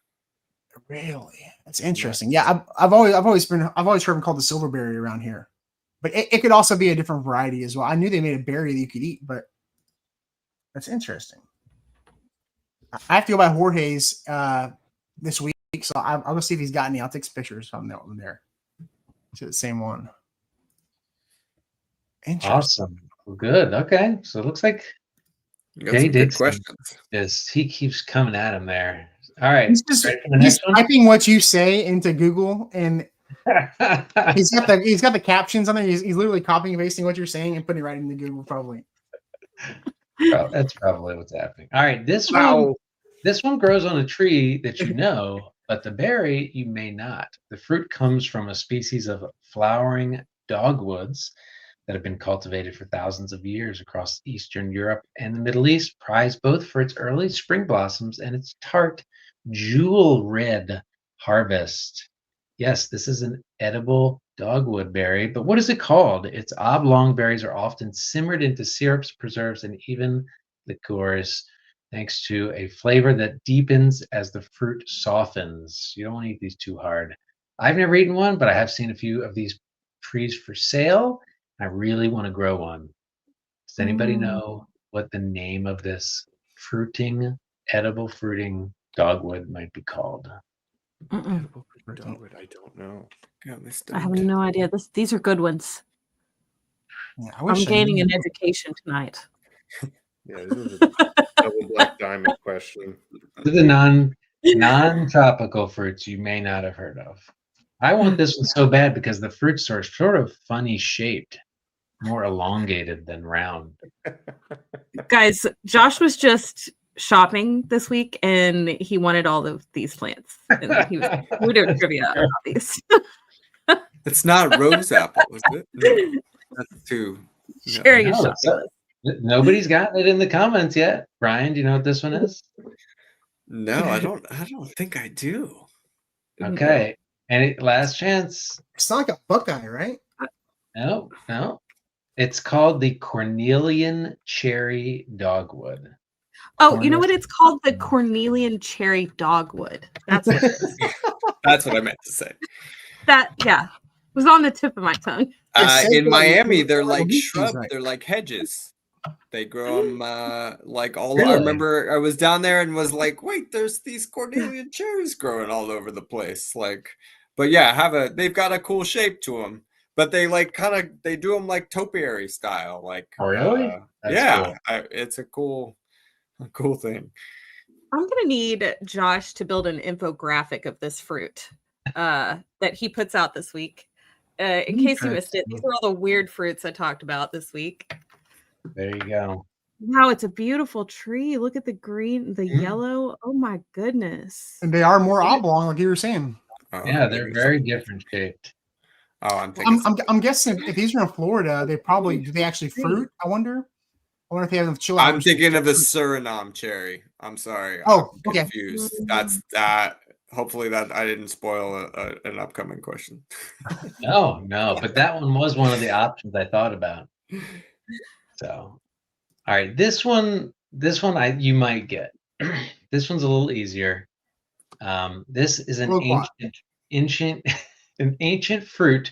Really? That's interesting. Yeah, I've always heard them called the silverberry around here. But it could also be a different variety as well. I knew they made a berry that you could eat, but that's interesting. I have to go by Jorge's this week, so I'll go see if he's got any. I'll take some pictures from that one there. To the same one. Awesome. Well, good. Okay. So it looks like Jay Dixon he keeps coming at him there. All right. He's typing what you say into Google, and he's got the captions on there. He's literally copying and pasting what you're saying and putting it right into Google, probably. That's probably what's happening. All right, this one grows on a tree that you know, but the berry you may not. The fruit comes from a species of flowering dogwoods that have been cultivated for thousands of years across Eastern Europe and the Middle East, prized both for its early spring blossoms and its tart, jewel red harvest. Yes, this is an edible dogwood berry, but what is it called? Its oblong berries are often simmered into syrups, preserves, and even liqueurs, thanks to a flavor that deepens as the fruit softens. You don't want to eat these too hard. I've never eaten one, but I have seen a few of these trees for sale. I really want to grow one. Does anybody know what the name of this edible fruiting dogwood might be called? Dogwood, I don't know. I have no idea. These are good ones. Yeah, I'm gaining an education tonight. Yeah, this is a double black diamond question. These are the non-tropical fruits you may not have heard of. I want this one so bad because the fruits are sort of funny shaped, more elongated than round. Guys, Josh was just shopping this week and he wanted all of these plants. And we did trivia about these. It's not rose apple, is it? No, that's too. Share your shopping list. Nobody's gotten it in the comments yet. Brian, do you know what this one is? No, I don't think I do. Okay. Last chance. It's not like a buckeye, right? No. It's called the Cornelian cherry dogwood. Oh, you know what? It's called the Cornelian cherry dogwood. That's what it is. That's what I meant to say. It was on the tip of my tongue. In Miami, they're like shrubs. Right. They're like hedges. They grow them like all. Really? I remember I was down there and was like, "Wait, there's these Cornelian cherries growing all over the place." Like, but yeah, they've got a cool shape to them. But they they do them like topiary style. Like, oh really? Yeah, cool. It's a cool thing. I'm gonna need Josh to build an infographic of this fruit that he puts out this week. In case you missed it, these are all the weird fruits I talked about this week. There you go. Wow, it's a beautiful tree. Look at the green, the yellow. Oh my goodness. And they are more oblong, like you were saying. Yeah, they're very different shaped. Oh, I'm guessing if these are in Florida, do they actually fruit? I wonder if they have them chill out. I'm thinking of the Suriname cherry. I'm sorry. Oh, I'm confused. That's hopefully that I didn't spoil an upcoming question. No, but that one was one of the options I thought about. So, all right, this one you might get. This one's a little easier. This is an Roquefort. an ancient fruit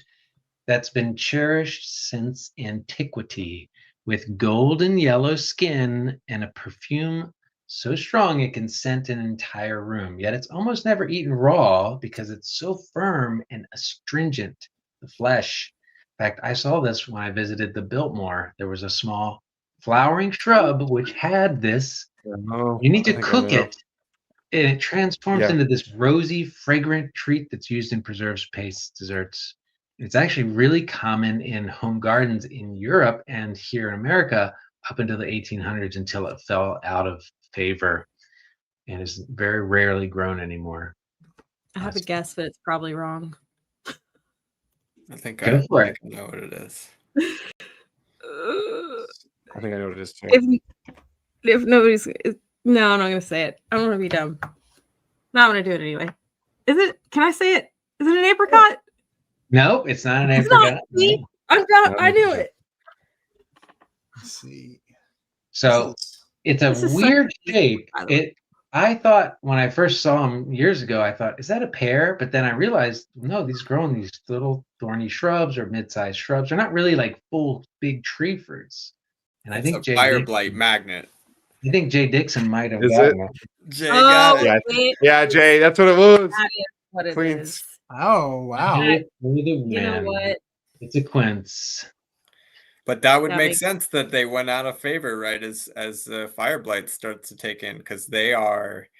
that's been cherished since antiquity, with golden yellow skin and a perfume so strong it can scent an entire room. Yet it's almost never eaten raw because it's so firm and astringent. The flesh. In fact, I saw this when I visited the Biltmore. There was a small flowering shrub which had this. Oh, You need I to think I cook know. it, and it transforms Yeah. into this rosy, fragrant treat that's used in preserves, pastes, desserts. It's actually really common in home gardens in Europe and here in America up until the 1800s, until it fell out of favor and is very rarely grown anymore. I have a guess, but it's probably wrong. I think Go for it. I know what it is. I think I know what it is too. If nobody's no, I'm not gonna say it. I don't want to be dumb. No, I'm gonna do it anyway. Is it? Can I say it? is it an apricot? No, it's not an It's apricot. not. See? I'm done. I knew it. Let's see. So it's a this is weird such- shape. by the way. I thought when I first saw them years ago, I thought, is that a pear? But then I realized, no, these grow in these little thorny shrubs or mid-sized shrubs. They're not really like full big tree fruits. And I It's think a fire blight magnet. I think Jay Dixon might have Is gotten it. Jay got it. Yeah, wait, Yeah, Jay, that's what it was. that is what it Queens. is. Oh wow. You know what? It's a quince. But that would That make makes- sense that they went out of favor, right? As fire blight starts to take in, because they're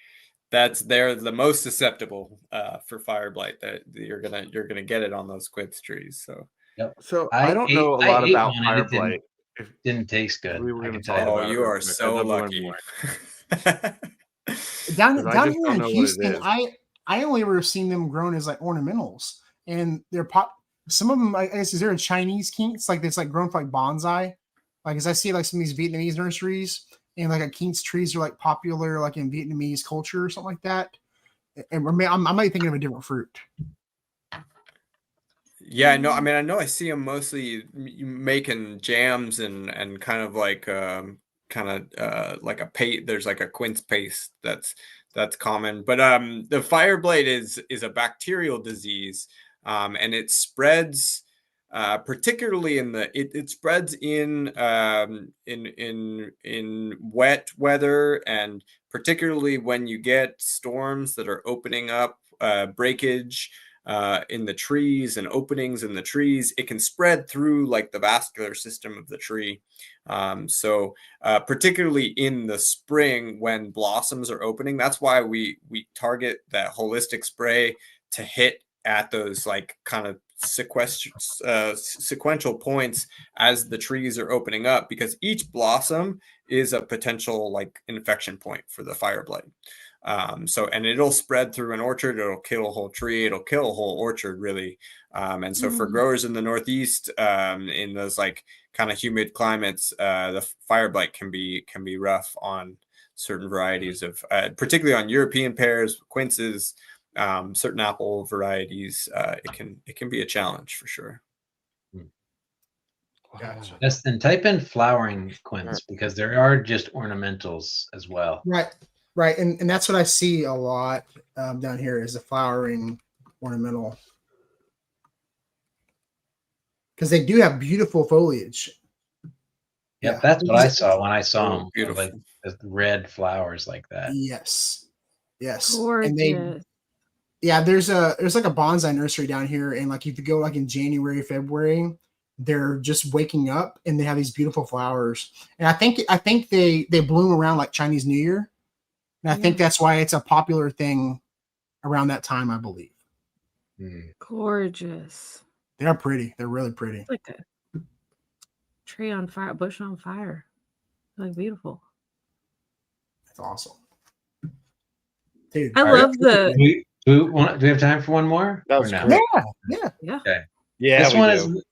the most susceptible for fire blight. That you're gonna get it on those quince trees. So So I don't know a I lot ate about one and fire it didn't- blight. If Didn't taste good. we were I gonna can tell you talk that. about you it are real quick, so I'd love to learn lucky. more. Down 'Cause I down just here don't in know what it Houston, is. I only ever seen them grown as like ornamentals, and they're some of them. I guess is there a Chinese quince like that's like grown for like bonsai? Like as I see like some of these Vietnamese nurseries, and like a quince trees are like popular like in Vietnamese culture or something like that. And I might be thinking of a different fruit. Yeah, I know. I mean, I know I see them mostly making jams and kind of like like a paste. There's like a quince paste that's common. But the fire blight is a bacterial disease, and it spreads particularly it spreads in wet weather, and particularly when you get storms that are opening up breakage in the trees and openings in the trees. It can spread through like the vascular system of the tree. So particularly in the spring when blossoms are opening, that's why we target that holistic spray to hit at those like kind of sequential points as the trees are opening up, because each blossom is a potential like infection point for the fire blight. And it'll spread through an orchard, it'll kill a whole tree, it'll kill a whole orchard really. And so for growers in the Northeast, in those like kind of humid climates, the fire blight can be rough on certain varieties of, particularly on European pears, quinces, certain apple varieties. It can be a challenge for sure. Gotcha. Destin, type in flowering quince because there are just ornamentals as well. Right, and that's what I see a lot down here is the flowering ornamental, because they do have beautiful foliage. Yep, Yeah. that's what I saw when I saw them. Beautiful. Like the red flowers like that. Yes, Gorgeous. and there's like a bonsai nursery down here, and like if you go like in January, February, they're just waking up and they have these beautiful flowers, and I think they bloom around like Chinese New Year. And I think that's why it's a popular thing around that time, I believe. Gorgeous. They're pretty. They're really pretty. It's like a tree on fire, a bush on fire. Like beautiful. That's awesome. Dude. I love the Do we have time for one more? That Or was no? great. Yeah. Yeah, This we one do. is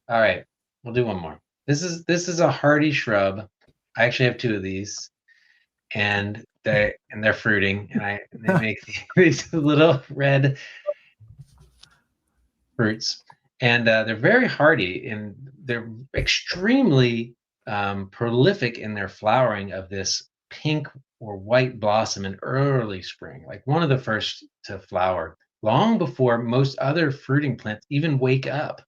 all right. We'll do one more. This is a hardy shrub. I actually have two of these, and they're fruiting, and they make these little red fruits, and they're very hardy, and they're extremely prolific in their flowering of this pink or white blossom in early spring, like one of the first to flower, long before most other fruiting plants even wake up.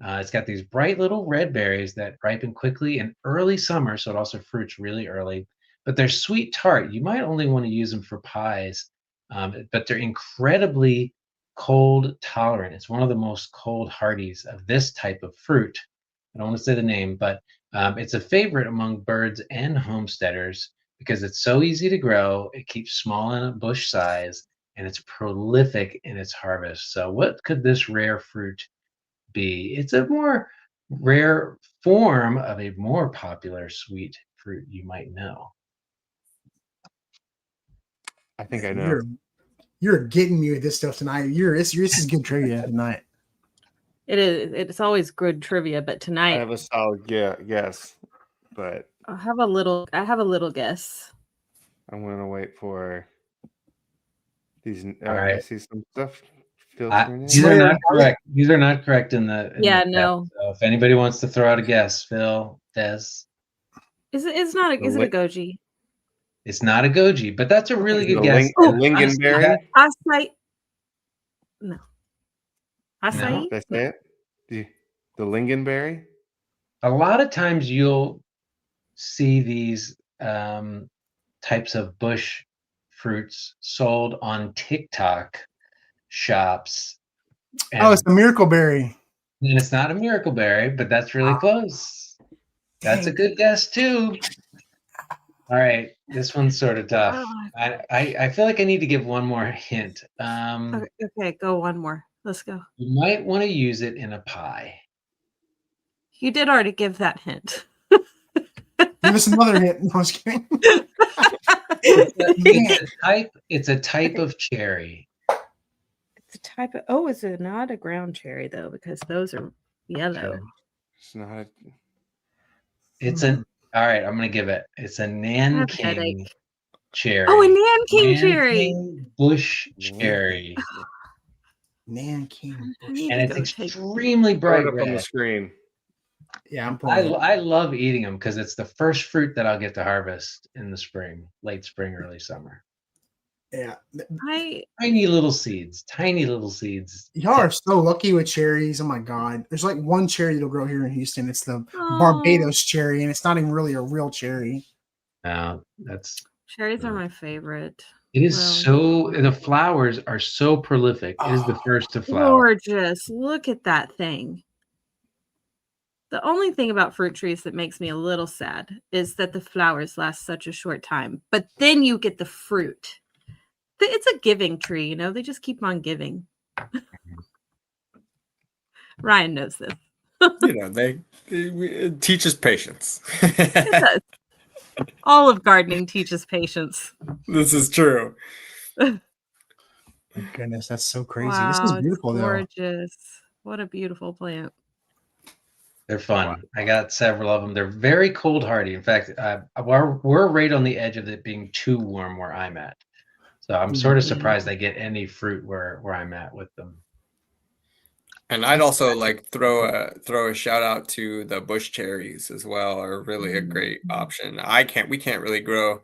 It's got these bright little red berries that ripen quickly in early summer, so it also fruits really early. But they're sweet tart. You might only want to use them for pies, but they're incredibly cold tolerant. It's one of the most cold hardies of this type of fruit. I don't want to say the name, but it's a favorite among birds and homesteaders because it's so easy to grow. It keeps small in a bush size, and it's prolific in its harvest. So what could this rare fruit be? It's a more rare form of a more popular sweet fruit you might know. I think I know. You're getting me with this stuff tonight. This is good trivia tonight. It is. It's always good trivia, but I tonight have a solid guess, but I have a little guess. I'm gonna wait for these. All I right. see some stuff filtering in. These are not correct. These are not correct in the. Yeah, the no. So if anybody wants to throw out a guess, Phil, Des. It's not. Is it a goji? It's not a goji, but that's a really good guess. A lingonberry? Acai. No. Acai? No. Did I say it? The lingonberry? A lot of times you'll see these types of bush fruits sold on TikTok shops. It's a miracle berry. And it's not a miracle berry, but that's really close. That's a good guess too. All right, this one's sort of tough. I feel like I need to give one more hint. Okay, go one more. Let's go. You might want to use it in a pie. You did already give that hint. Give us another hint. No, I was kidding. It's a type of cherry. It's a type of. Is it not a ground cherry though? Because those are yellow. It's not. It's an. All right, I'm gonna give it. It's a Nanking cherry. Oh, a Nanking cherry. Bush cherry. Nanking. And it's extremely bright up red. on the screen. Yeah, I love eating them because it's the first fruit that I'll get to harvest in the spring, late spring, early summer. Yeah. Tiny little seeds. Y'all are so lucky with cherries. Oh my God. There's like one cherry that'll grow here in Houston. It's the Barbados cherry, and it's not even really a real cherry. No, that's cherries are my favorite. It is the flowers are so prolific. It is the first to flower. Gorgeous. Look at that thing. The only thing about fruit trees that makes me a little sad is that the flowers last such a short time, but then you get the fruit. It's a giving tree, they just keep on giving. Ryan knows this. It teaches patience. It does. All of gardening teaches patience. This is true. Oh, goodness, that's so crazy. Wow, this is beautiful, gorgeous. What a beautiful plant. They're fun. I got several of them. They're very cold hardy. In fact, we're right on the edge of it being too warm where I'm at. So I'm sort of surprised I get any fruit where I'm at with them. And I'd also like throw a shout out to the bush cherries as well. Are really a great option. We can't really grow.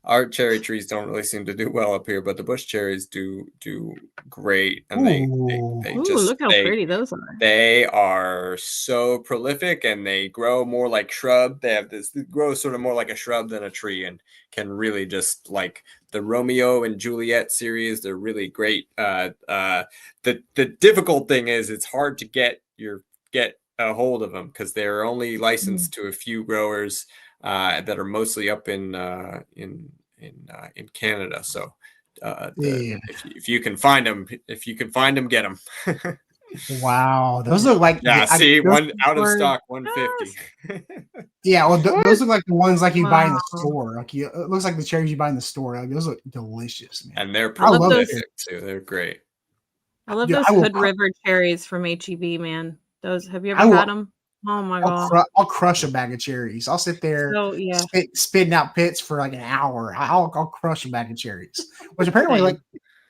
Our cherry trees don't really seem to do well up here, but the bush cherries do great, and they look how pretty those are. They are so prolific, and they grow more like shrub. They grow sort of more like a shrub than a tree, and can really just like the Romeo and Juliet series. They're really great. The difficult thing is it's hard to get a hold of them because they're only licensed to a few growers. That are mostly up in Canada. So if you can find them, get them. Wow, those look like one out of stock, 150. Yeah, well, those look like the ones like you buy in the store. Like it looks like the cherries you buy in the store. Like those look delicious, man. And they're prolific too. They're great. I love those Hood River cherries from HEB, man. Those, have you ever had them? Oh my god. I'll crush a bag of cherries. I'll sit there So yeah. spitting out pits for like an hour. I'll crush a bag of cherries. Which apparently, like,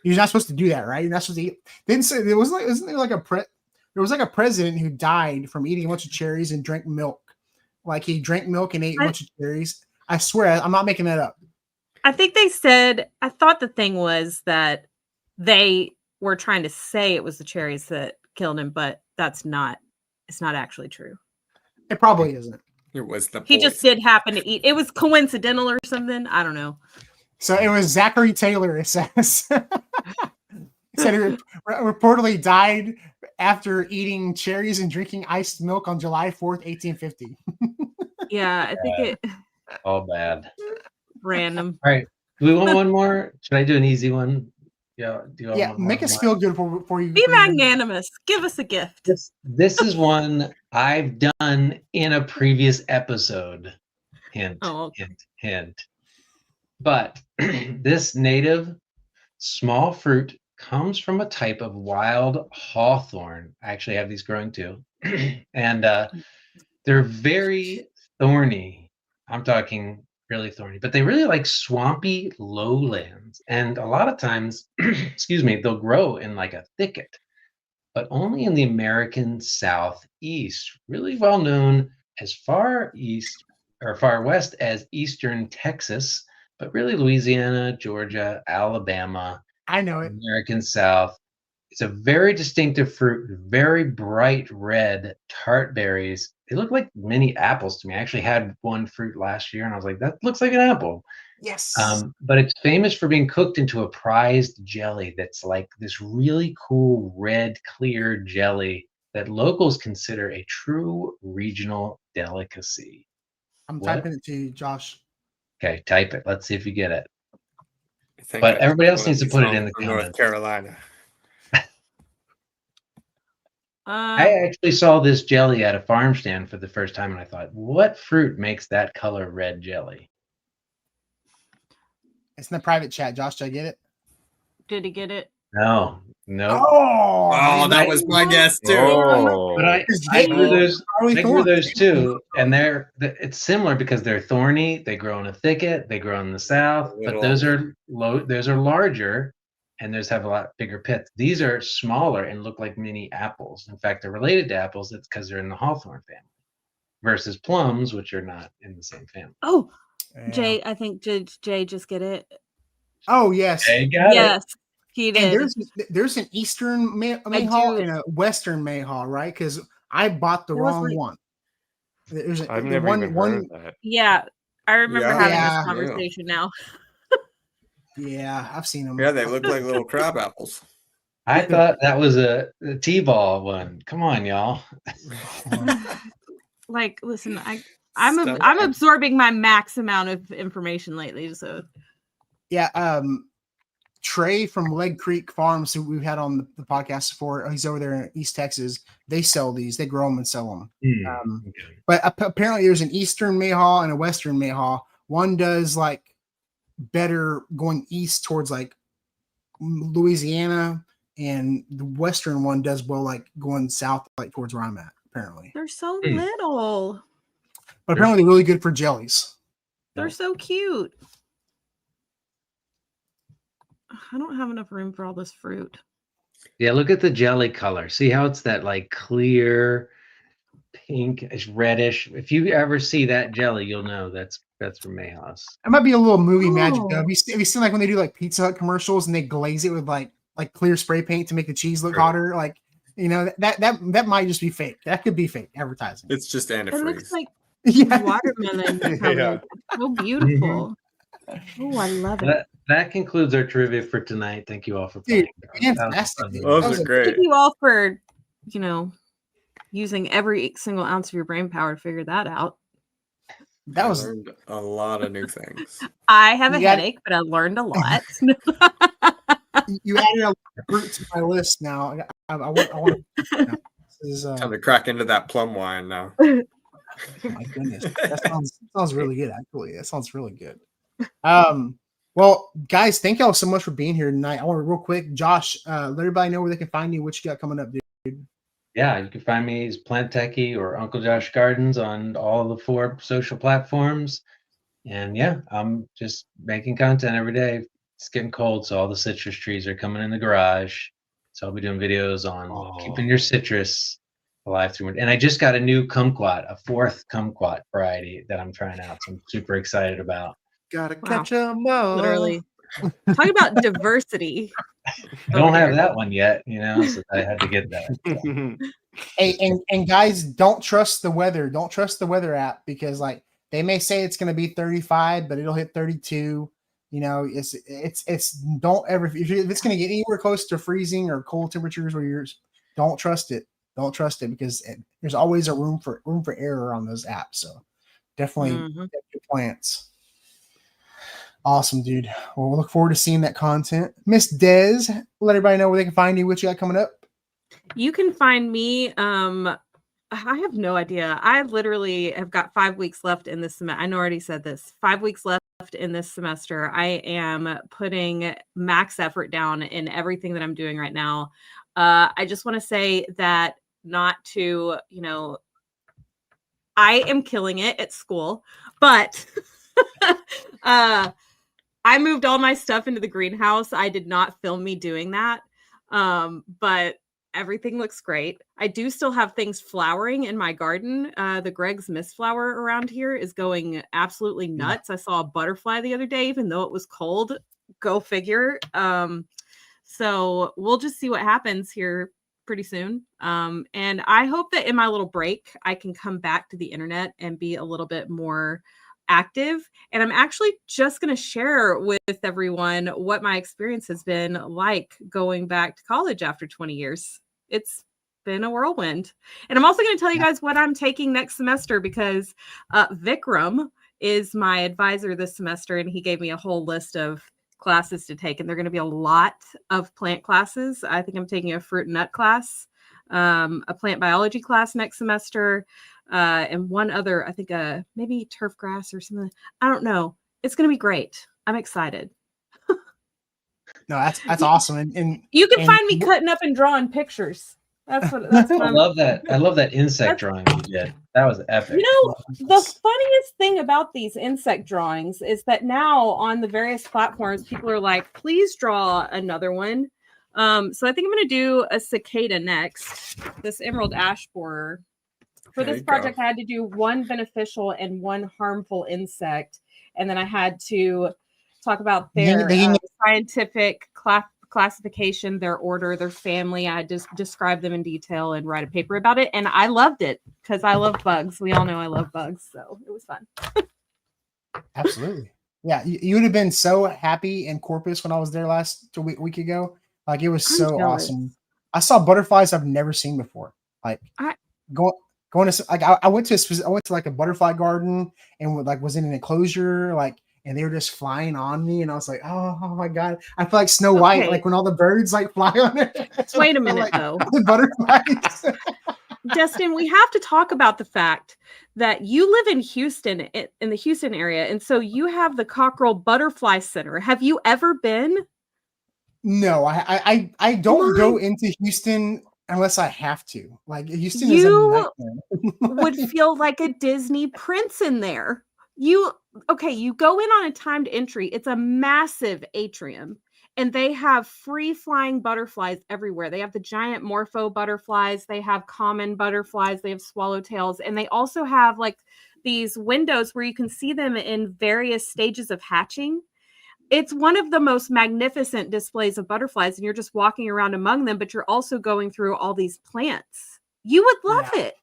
you're not supposed to do that, right? You're not supposed to eat. Didn't say there was like, isn't there like there was like a president who died from eating a bunch of cherries and drank milk. Like he drank milk and ate a bunch of cherries. I swear, I'm not making that up. I think they said, I thought the thing was that they were trying to say it was the cherries that killed him, but it's not actually true. It probably isn't. It was the He just did happen to eat. It was coincidental or something. I don't know. So it was Zachary Taylor, it says. He said he reportedly died after eating cherries and drinking iced milk on July 4th, 1850. Yeah, I think it All bad. random. All right. Do we want one more? Should I do an easy one? Yeah. Make us feel good before you Be magnanimous. Give us a gift. This is one I've done in a previous episode. Hint, hint, hint. But this native small fruit comes from a type of wild hawthorn. I actually have these growing too. And they're very thorny. I'm talking really thorny, but they really like swampy lowlands. And a lot of times, excuse me, they'll grow in like a thicket, but only in the American Southeast, really well known as far east or far west as eastern Texas, but really Louisiana, Georgia, Alabama. I know it. American South. It's a very distinctive fruit, very bright red tart berries. They look like mini apples to me. I actually had one fruit last year and I was like, that looks like an apple. Yes. But it's famous for being cooked into a prized jelly that's like this really cool red, clear jelly that locals consider a true regional delicacy. I'm typing it to you, Josh. Okay, type it. Let's see if you get it. But everybody else needs to put it in the comments. North Carolina. I actually saw this jelly at a farm stand for the first time, and I thought, what fruit makes that color red jelly? It's in the private chat. Josh, did I get it? Did he get it? No. Oh, that was my guess too. Oh. But I grew those too, and it's similar because they're thorny. They grow in a thicket. They grow in the south, but those are larger, and those have a lot bigger pits. These are smaller and look like mini apples. In fact, they're related to apples. It's because they're in the hawthorn family, versus plums, which are not in the same family. Oh, yeah. Jay, I think did Jay just get it? Oh yes, Jay got it. He did. And there's an eastern mayhaw and a western mayhaw, right? Because I bought the wrong one. I've never even heard of that. Yeah, I remember having this conversation now. Yeah, I've seen them. Yeah, they look like little crab apples. I thought that was a T-ball one. Come on, y'all. Like, listen, I'm absorbing my max amount of information lately. So, yeah, Trey from Leg Creek Farms, who we've had on the podcast before, he's over there in East Texas. They sell these. They grow them and sell them. Okay. But apparently, there's an eastern mayhaw and a western mayhaw. One does like better going east towards like Louisiana, and the western one does well like going south like towards where I'm at. Apparently, they're so little, but apparently really good for jellies. They're so cute. I don't have enough room for all this fruit. Yeah, look at the jelly color. See how it's that like clear pinkish reddish. If you ever see that jelly, you'll know that's from mayhaws. It might be a little movie magic though. Have you seen like when they do like Pizza Hut commercials and they glaze it with like clear spray paint to make the cheese look hotter? Like, you know, that might just be fake. That could be fake advertising. It's just antifreeze. It looks like yeah. watermelon. Yeah. So beautiful. Oh, I love it. That concludes our trivia for tonight. Thank you all for playing. Fantastic. Those are great. Thank you all for, using every single ounce of your brain power to figure that out. That was learned a lot of new things. I have a headache, but I learned a lot. You added a fruit to my list now. I want to time to crack into that plum wine now. Oh my goodness, that sounds really good. Actually, that sounds really good. Well, guys, thank y'all so much for being here tonight. I want to real quick, Josh, let everybody know where they can find you. What you got coming up, dude? yeah, you can find me as Plant Techie or Uncle Josh Gardens on all the 4 social platforms. And yeah, I'm just making content every day. It's getting cold, so all the citrus trees are coming in the garage. So I'll be doing videos on keeping your citrus alive through winter. And I just got a new kumquat, a 4th kumquat variety that I'm trying out. So I'm super excited about. Gotta Wow. catch 'em all. Literally. Talking about diversity. I don't over have here. that one yet, so I had to get that. Hey, and guys, don't trust the weather. Don't trust the weather app because like they may say it's going to be 35, but it'll hit 32. It's don't ever if it's going to get anywhere close to freezing or cold temperatures where don't trust it. Don't trust it because there's always a room for error on those apps. So definitely check your plants. Awesome, dude. Well, we'll look forward to seeing that content. Miss Des, let everybody know where they can find you, what you got coming up. You can find me. I have no idea. I literally have got 5 weeks left in this semester. I know I already said this. 5 weeks left in this semester. I am putting max effort down in everything that I'm doing right now. I just want to say that not to, I am killing it at school, but I moved all my stuff into the greenhouse. I did not film me doing that. But everything looks great. I do still have things flowering in my garden. The Greg's Mist flower around here is going absolutely nuts. I saw a butterfly the other day, even though it was cold. Go figure. So we'll just see what happens here pretty soon. And I hope that in my little break, I can come back to the internet and be a little bit more active. And I'm actually just going to share with everyone what my experience has been like going back to college after 20 years. It's been a whirlwind. And I'm also going to tell you guys what I'm taking next semester because Vikram is my advisor this semester, and he gave me a whole list of classes to take. And they're going to be a lot of plant classes. I think I'm taking a fruit and nut class, a plant biology class next semester, and one other, I think maybe turf grass or something. I don't know. It's going to be great. I'm excited. No, that's awesome. And you can find me cutting up and drawing pictures. That's what I love that. I love that insect drawing you did. That was epic. The funniest thing about these insect drawings is that now on the various platforms, people are like, please draw another one. So I think I'm going to do a cicada next, this emerald ash borer. For this project, I had to do one beneficial and one harmful insect. And then I had to talk about their scientific classification, their order, their family. I just described them in detail and write a paper about it. And I loved it because I love bugs. We all know I love bugs. So it was fun. Absolutely. Yeah. You would have been so happy in Corpus when I was there a week ago. Like it was so awesome. I saw butterflies I've never seen before. Like going to like I went to like a butterfly garden and was in an enclosure and they were just flying on me and I was like, oh my god, I feel like Snow White, like when all the birds fly on it. Wait a minute though. The butterflies. Destin, we have to talk about the fact that you live in Houston, in the Houston area, and so you have the Cockrell Butterfly Center. Have you ever been? No, I don't go into Houston unless I have to. Like Houston is a nightmare. Would feel like a Disney prince in there. You go in on a timed entry. It's a massive atrium, and they have free flying butterflies everywhere. They have the giant morpho butterflies. They have common butterflies. They have swallowtails, and they also have these windows where you can see them in various stages of hatching. It's one of the most magnificent displays of butterflies, and you're just walking around among them, but you're also going through all these plants. You would love it.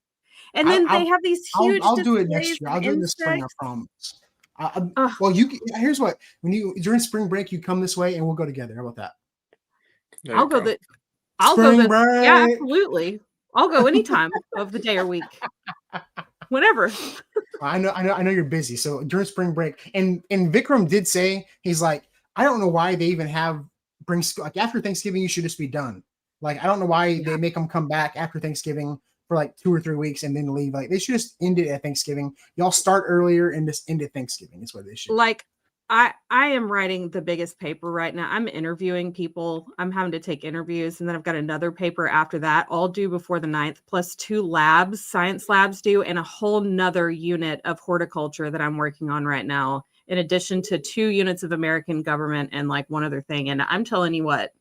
And then they have these huge I'll do it next year. I'll do it this spring, I promise. Well, here's what. During spring break, you come this way and we'll go together. How about that? I'll go. Yeah, absolutely. I'll go anytime of the day or week. Whenever. I know you're busy. So during spring break, and Vikram did say, he's like, I don't know why they even bring after Thanksgiving, you should just be done. Like, I don't know why they make them come back after Thanksgiving for 2 or 3 weeks and then leave. Like, they should just end it at Thanksgiving. Y'all start earlier and just end at Thanksgiving. Is what they should. I am writing the biggest paper right now. I'm interviewing people. I'm having to take interviews, and then I've got another paper after that, all due before the 9th, plus 2 labs, science labs due, and a whole nother unit of horticulture that I'm working on right now, in addition to 2 units of American government and like one other thing. And I'm telling you what,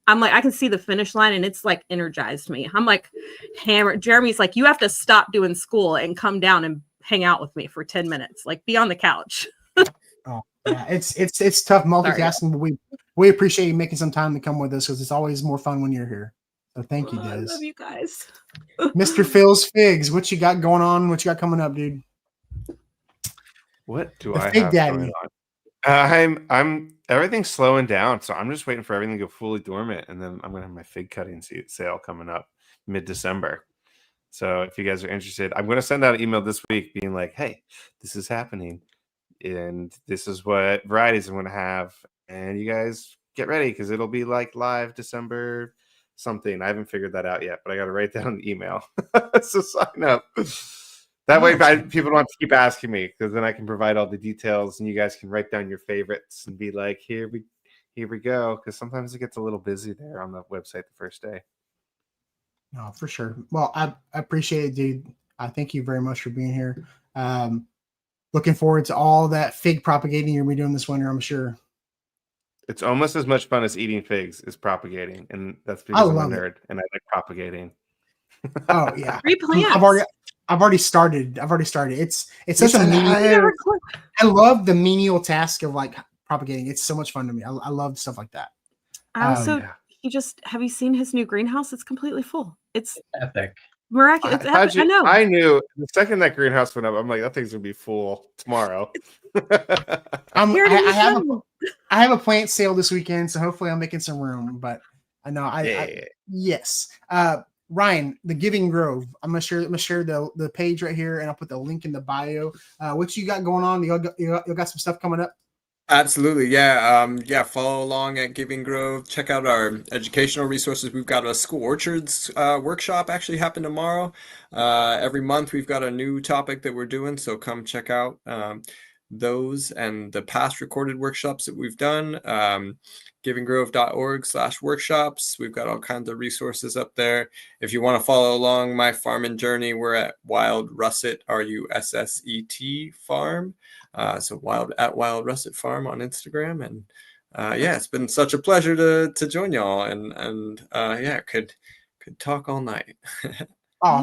I'm like, I can see the finish line, and it's like energized me. I'm like hammered. Jeremy's like, you have to stop doing school and come down and hang out with me for 10 minutes, like be on the couch. Oh, yeah, it's tough multitasking, but we appreciate you making some time to come with us because it's always more fun when you're here. So thank you, Des. I love you guys. Mr. Phil's Figs, what you got going on? What you got coming up, dude? What do The I Fig have Daddy. going on? I'm everything's slowing down, so I'm just waiting for everything to go fully dormant, and then I'm gonna have my fig cutting sale coming up mid-December. So if you guys are interested, I'm gonna send out an email this week being like, "Hey, this is happening, and this is what varieties I'm gonna have, and you guys get ready because it'll be like live December something. I haven't figured that out yet, but I got to write down the email. So sign up. That way, people don't have to keep asking me because then I can provide all the details, and you guys can write down your favorites and be like, "Here we go." Because sometimes it gets a little busy there on the website the first day. No, for sure. Well, I appreciate it, dude. I thank you very much for being here. Looking forward to all that fig propagating you're gonna be doing this winter, I'm sure. It's almost as much fun as eating figs is propagating, and that's because I'm a nerd and I like propagating. Oh yeah, Replants. I've already started. It's such a menial. I love the menial task of like propagating. It's so much fun to me. I love stuff like that. I also, have you seen his new greenhouse? It's completely full. It's epic. Miraculous. I know. I knew the second that greenhouse went up, I'm like, that thing's gonna be full tomorrow. I have a plant sale this weekend, so hopefully I'm making some room. But I know yes. Ryan, the Giving Grove. I'm gonna share the page right here, and I'll put the link in the bio. What you got going on? You got some stuff coming up? Absolutely, yeah. Follow along at Giving Grove. Check out our educational resources. We've got a school orchards workshop actually happen tomorrow. Every month we've got a new topic that we're doing, so come check out those and the past recorded workshops that we've done. givinggrove.org/workshops. We've got all kinds of resources up there. If you want to follow along my farming journey, we're at Wild Russet, RUSSET Farm. So Wild Russet Farm on Instagram. And it's been such a pleasure to join y'all and could talk all night.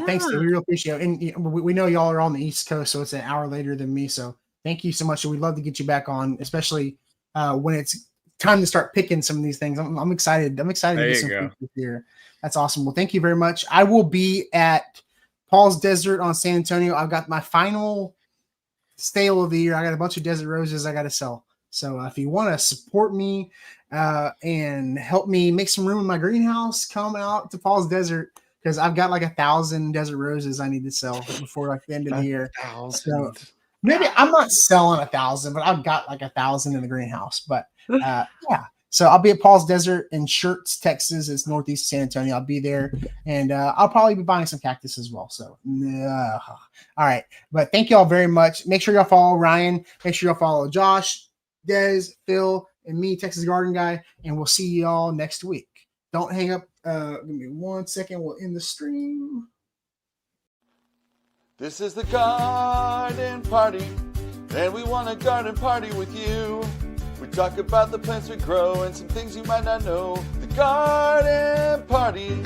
Thanks. We really appreciate it. And we know y'all are on the East Coast, so it's an hour later than me. So thank you so much. We'd love to get you back on, especially when it's time to start picking some of these things. I'm excited. I'm excited to get some food here. That's awesome. Well, thank you very much. I will be at Paul's Desert on San Antonio. I've got my final sale of the year. I got a bunch of desert roses I got to sell. So if you want to support me and help me make some room in my greenhouse, come out to Paul's Desert because I've got like 1,000 desert roses I need to sell before like the end of the year. So maybe I'm not selling 1,000, but I've got like 1,000 in the greenhouse. But so I'll be at Paul's Desert in Schertz, Texas. It's northeast San Antonio. I'll be there, and I'll probably be buying some cactus as well. So, all right. But thank you all very much. Make sure y'all follow Ryan. Make sure y'all follow Josh, Des, Phil, and me, Texas Garden Guy, and we'll see y'all next week. Don't hang up. Give me 1 second. We'll end the stream. This is the garden party, and we want a garden party with you. We talk about the plants we grow and some things you might not know. The garden party.